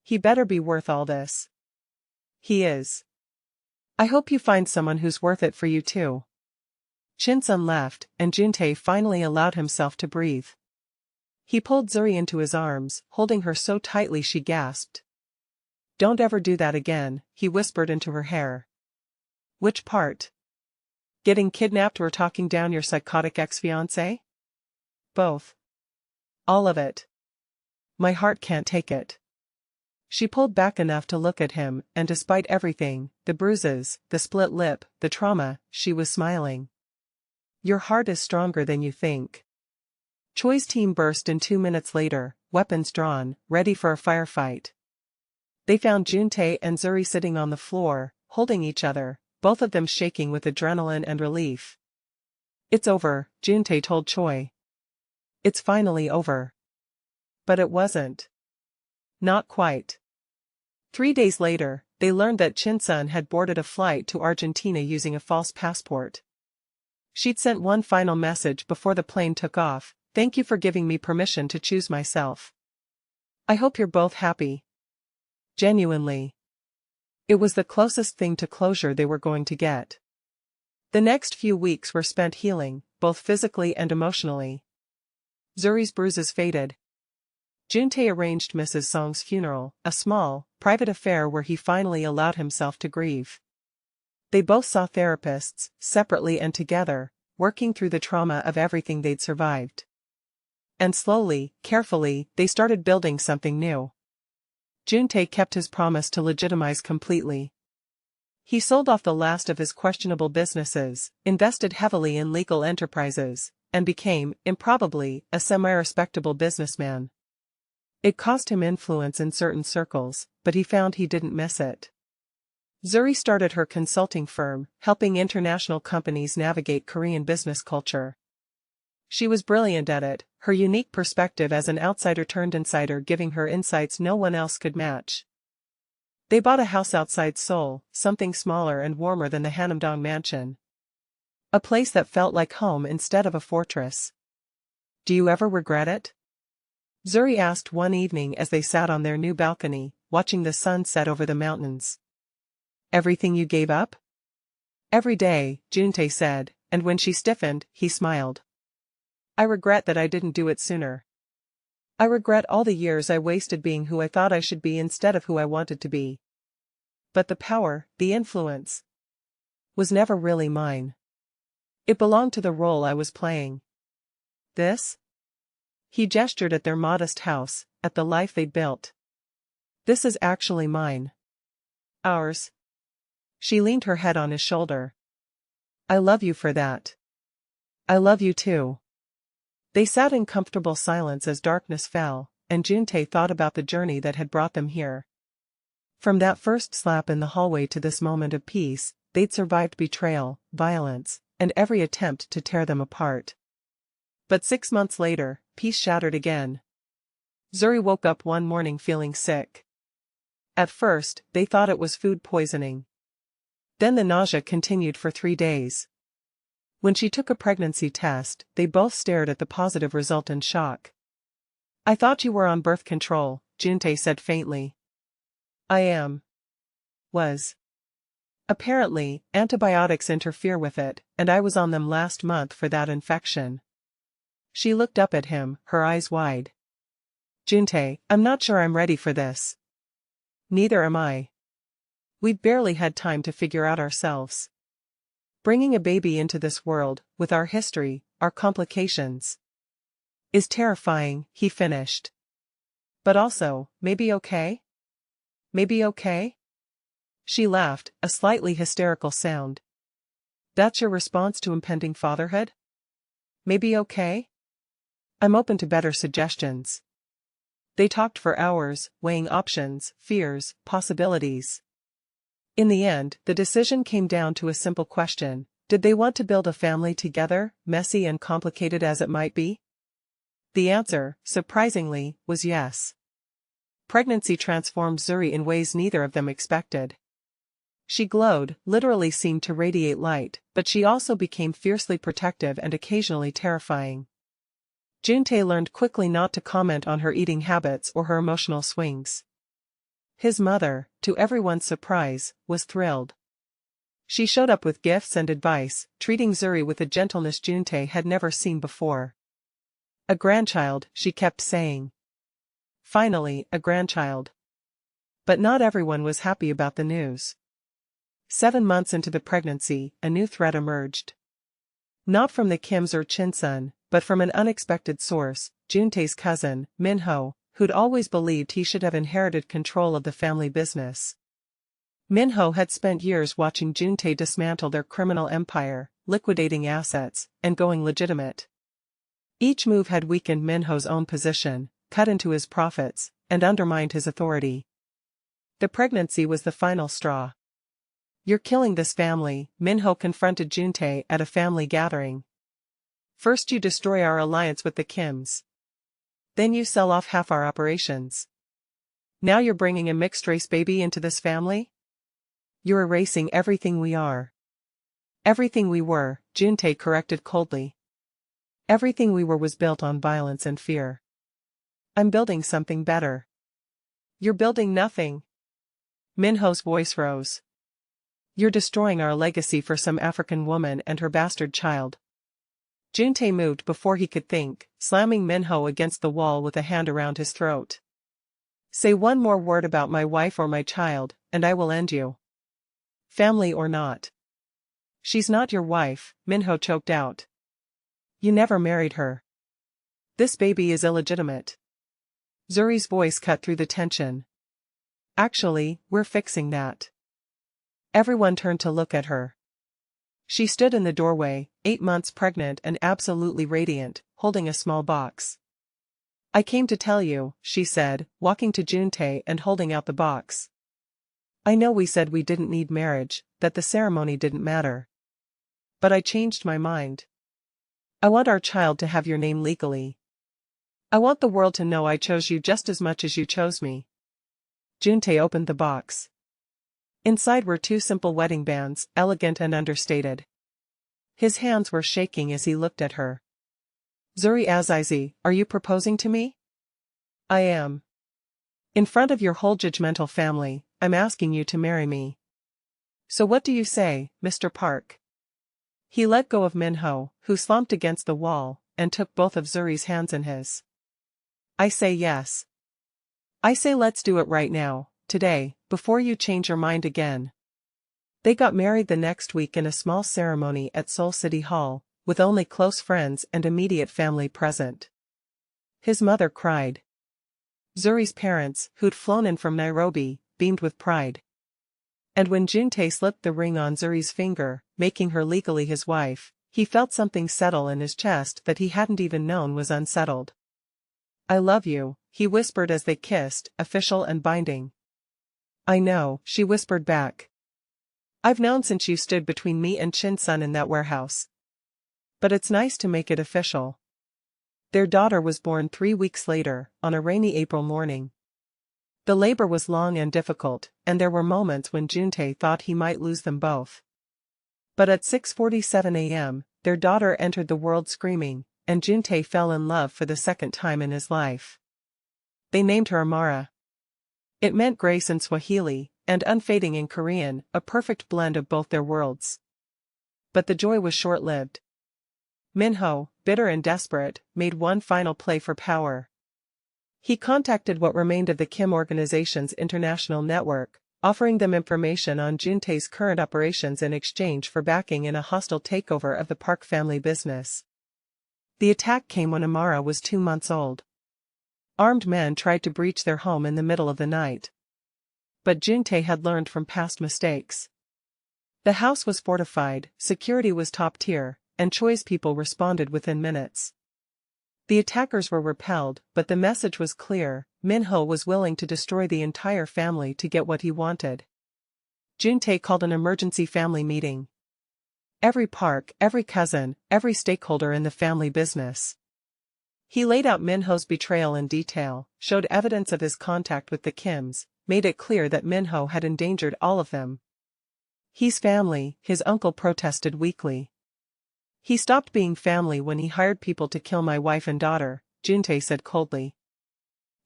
He better be worth all this. He is. I hope you find someone who's worth it for you too. Chin-sun left, and Juntae finally allowed himself to breathe. He pulled Zuri into his arms, holding her so tightly she gasped. Don't ever do that again, he whispered into her hair. Which part? Getting kidnapped or talking down your psychotic ex-fiancé? Both. All of it. My heart can't take it. She pulled back enough to look at him, and despite everything, the bruises, the split lip, the trauma, she was smiling. Your heart is stronger than you think. Choi's team burst in 2 minutes later, weapons drawn, ready for a firefight. They found Juntae and Zuri sitting on the floor, holding each other, both of them shaking with adrenaline and relief. It's over, Juntae told Choi. It's finally over. But it wasn't. Not quite. 3 days later, they learned that Chin-sun had boarded a flight to Argentina using a false passport. She'd sent one final message before the plane took off, thank you for giving me permission to choose myself. I hope you're both happy. Genuinely. It was the closest thing to closure they were going to get. The next few weeks were spent healing, both physically and emotionally. Zuri's bruises faded. Juntae arranged Mrs. Song's funeral, a small, private affair where he finally allowed himself to grieve. They both saw therapists, separately and together, working through the trauma of everything they'd survived. And slowly, carefully, they started building something new. Juntae kept his promise to legitimize completely. He sold off the last of his questionable businesses, invested heavily in legal enterprises, and became, improbably, a semi-respectable businessman. It cost him influence in certain circles, but he found he didn't miss it. Zuri started her consulting firm, helping international companies navigate Korean business culture. She was brilliant at it, her unique perspective as an outsider turned insider giving her insights no one else could match. They bought a house outside Seoul, something smaller and warmer than the Hanamdong mansion. A place that felt like home instead of a fortress. Do you ever regret it? Zuri asked one evening as they sat on their new balcony, watching the sun set over the mountains. Everything you gave up? Every day, Juntae said, and when she stiffened, he smiled. I regret that I didn't do it sooner. I regret all the years I wasted being who I thought I should be instead of who I wanted to be. But the power, the influence, was never really mine. It belonged to the role I was playing. This? He gestured at their modest house, at the life they'd built. This is actually mine. Ours. She leaned her head on his shoulder. I love you for that. I love you too. They sat in comfortable silence as darkness fell, and Juntae thought about the journey that had brought them here. From that first slap in the hallway to this moment of peace, they'd survived betrayal, violence, and every attempt to tear them apart. But 6 months later, peace shattered again. Zuri woke up one morning feeling sick. At first, they thought it was food poisoning. Then the nausea continued for 3 days. When she took a pregnancy test, they both stared at the positive result in shock. "I thought you were on birth control," Juntae said faintly. "I am. Was. Apparently, antibiotics interfere with it, and I was on them last month for that infection." She looked up at him, her eyes wide. "Juntae, I'm not sure I'm ready for this." "Neither am I. We've barely had time to figure out ourselves. Bringing a baby into this world, with our history, our complications, is terrifying," he finished. "But also, maybe okay? Maybe okay?" She laughed, a slightly hysterical sound. "That's your response to impending fatherhood? Maybe okay? I'm open to better suggestions." They talked for hours, weighing options, fears, possibilities. In the end, the decision came down to a simple question: did they want to build a family together, messy and complicated as it might be? The answer, surprisingly, was yes. Pregnancy transformed Zuri in ways neither of them expected. She glowed, literally seemed to radiate light, but she also became fiercely protective and occasionally terrifying. Juntae learned quickly not to comment on her eating habits or her emotional swings. His mother, to everyone's surprise, was thrilled. She showed up with gifts and advice, treating Zuri with a gentleness Juntae had never seen before. "A grandchild," she kept saying. Finally, a grandchild. But not everyone was happy about the news. 7 months into the pregnancy, a new threat emerged. Not from the Kims or Chinsun, but from an unexpected source, Juntae's cousin, Minho, who'd always believed he should have inherited control of the family business. Minho had spent years watching Juntae dismantle their criminal empire, liquidating assets, and going legitimate. Each move had weakened Minho's own position, cut into his profits, and undermined his authority. The pregnancy was the final straw. "You're killing this family," Minho confronted Juntae at a family gathering. "First you destroy our alliance with the Kims. Then you sell off half our operations. Now you're bringing a mixed-race baby into this family? You're erasing everything we are." "Everything we were," Juntae corrected coldly. "Everything we were was built on violence and fear. I'm building something better." "You're building nothing." Minho's voice rose. "You're destroying our legacy for some African woman and her bastard child." Juntae moved before he could think, slamming Minho against the wall with a hand around his throat. "Say one more word about my wife or my child, and I will end you. Family or not." "She's not your wife," Minho choked out. "You never married her. This baby is illegitimate." Zuri's voice cut through the tension. "Actually, we're fixing that." Everyone turned to look at her. She stood in the doorway, 8 months pregnant and absolutely radiant, holding a small box. "I came to tell you," she said, walking to Juntae and holding out the box. "I know we said we didn't need marriage, that the ceremony didn't matter. But I changed my mind. I want our child to have your name legally. I want the world to know I chose you just as much as you chose me." Juntae opened the box. Inside were 2 simple wedding bands, elegant and understated. His hands were shaking as he looked at her. "Zuri Azizi, are you proposing to me?" "I am. In front of your whole judgmental family, I'm asking you to marry me. So what do you say, Mr. Park?" He let go of Minho, who slumped against the wall, and took both of Zuri's hands in his. "I say yes. I say let's do it right now, today, before you change your mind again." They got married the next week in a small ceremony at Seoul City Hall, with only close friends and immediate family present. His mother cried. Zuri's parents, who'd flown in from Nairobi, beamed with pride. And when Juntae slipped the ring on Zuri's finger, making her legally his wife, he felt something settle in his chest that he hadn't even known was unsettled. "I love you," he whispered as they kissed, official and binding. "I know," she whispered back. "I've known since you stood between me and Chin-sun in that warehouse. But it's nice to make it official." Their daughter was born 3 weeks later, on a rainy April morning. The labor was long and difficult, and there were moments when Juntae thought he might lose them both. But at 6:47 a.m., their daughter entered the world screaming, and Juntae fell in love for the second time in his life. They named her Amara. It meant grace in Swahili, and unfading in Korean, a perfect blend of both their worlds. But the joy was short-lived. Minho, bitter and desperate, made one final play for power. He contacted what remained of the Kim organization's international network, offering them information on Juntae's current operations in exchange for backing in a hostile takeover of the Park family business. The attack came when Amara was 2 months old. Armed men tried to breach their home in the middle of the night. But Juntae had learned from past mistakes. The house was fortified, security was top tier, and Choi's people responded within minutes. The attackers were repelled, but the message was clear: Minho was willing to destroy the entire family to get what he wanted. Juntae called an emergency family meeting. Every Park, every cousin, every stakeholder in the family business. He laid out Minho's betrayal in detail, showed evidence of his contact with the Kims, made it clear that Minho had endangered all of them. He's family, his uncle protested weakly. He stopped being family when he hired people to kill my wife and daughter, Juntae said coldly.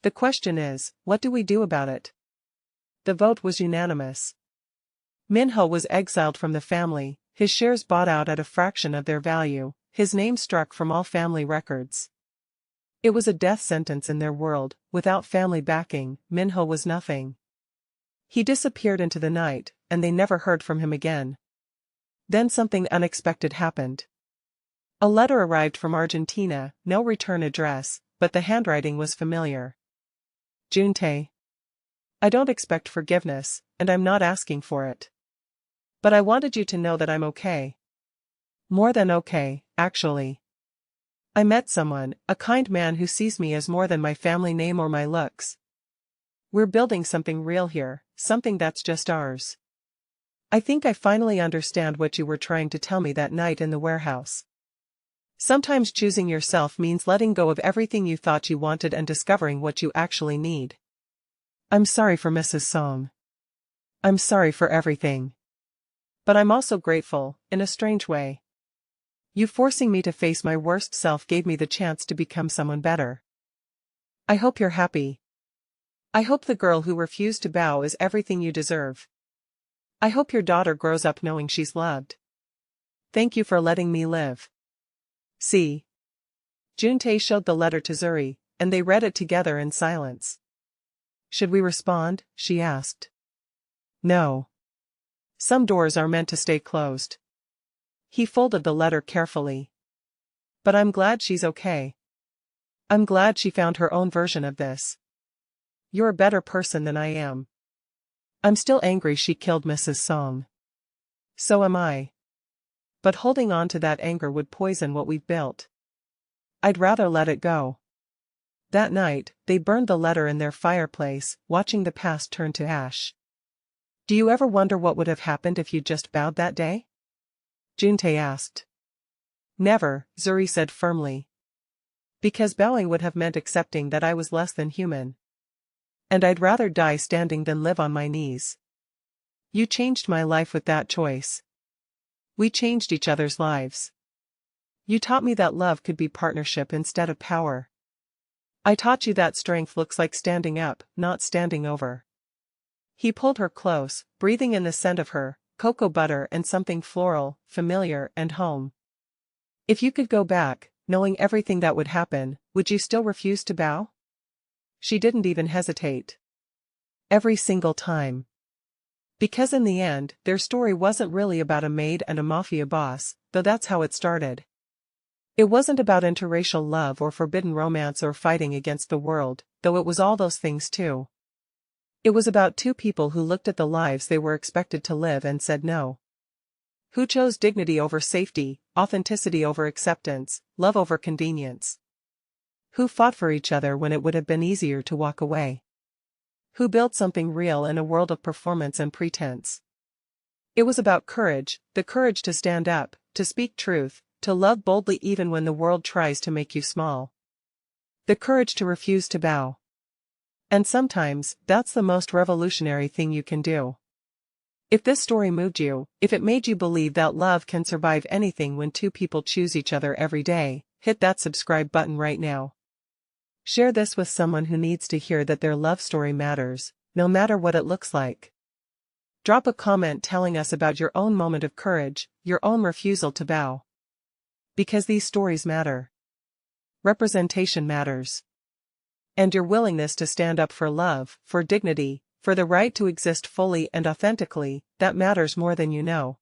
The question is, what do we do about it? The vote was unanimous. Minho was exiled from the family, his shares bought out at a fraction of their value, his name struck from all family records. It was a death sentence in their world. Without family backing, Minho was nothing. He disappeared into the night, and they never heard from him again. Then something unexpected happened. A letter arrived from Argentina, no return address, but the handwriting was familiar. Juntae. I don't expect forgiveness, and I'm not asking for it. But I wanted you to know that I'm okay. More than okay, actually. I met someone, a kind man who sees me as more than my family name or my looks. We're building something real here, something that's just ours. I think I finally understand what you were trying to tell me that night in the warehouse. Sometimes choosing yourself means letting go of everything you thought you wanted and discovering what you actually need. I'm sorry for Mrs. Song. I'm sorry for everything. But I'm also grateful, in a strange way. You forcing me to face my worst self gave me the chance to become someone better. I hope you're happy. I hope the girl who refused to bow is everything you deserve. I hope your daughter grows up knowing she's loved. Thank you for letting me live. See. Juntae showed the letter to Zuri, and they read it together in silence. Should we respond? She asked. No. Some doors are meant to stay closed. He folded the letter carefully. But I'm glad she's okay. I'm glad she found her own version of this. You're a better person than I am. I'm still angry she killed Mrs. Song. So am I. But holding on to that anger would poison what we've built. I'd rather let it go. That night, they burned the letter in their fireplace, watching the past turn to ash. Do you ever wonder what would have happened if you'd just bowed that day? Juntae asked. Never, Zuri said firmly. Because bowing would have meant accepting that I was less than human. And I'd rather die standing than live on my knees. You changed my life with that choice. We changed each other's lives. You taught me that love could be partnership instead of power. I taught you that strength looks like standing up, not standing over. He pulled her close, breathing in the scent of her, cocoa butter and something floral, familiar and home. If you could go back, knowing everything that would happen, would you still refuse to bow? She didn't even hesitate. Every single time. Because in the end, their story wasn't really about a maid and a mafia boss, though that's how it started. It wasn't about interracial love or forbidden romance or fighting against the world, though it was all those things too. It was about two people who looked at the lives they were expected to live and said no. Who chose dignity over safety, authenticity over acceptance, love over convenience. Who fought for each other when it would have been easier to walk away. Who built something real in a world of performance and pretense. It was about courage, the courage to stand up, to speak truth, to love boldly even when the world tries to make you small. The courage to refuse to bow. And sometimes, that's the most revolutionary thing you can do. If this story moved you, if it made you believe that love can survive anything when two people choose each other every day, hit that subscribe button right now. Share this with someone who needs to hear that their love story matters, no matter what it looks like. Drop a comment telling us about your own moment of courage, your own refusal to bow. Because these stories matter. Representation matters. And your willingness to stand up for love, for dignity, for the right to exist fully and authentically, that matters more than you know.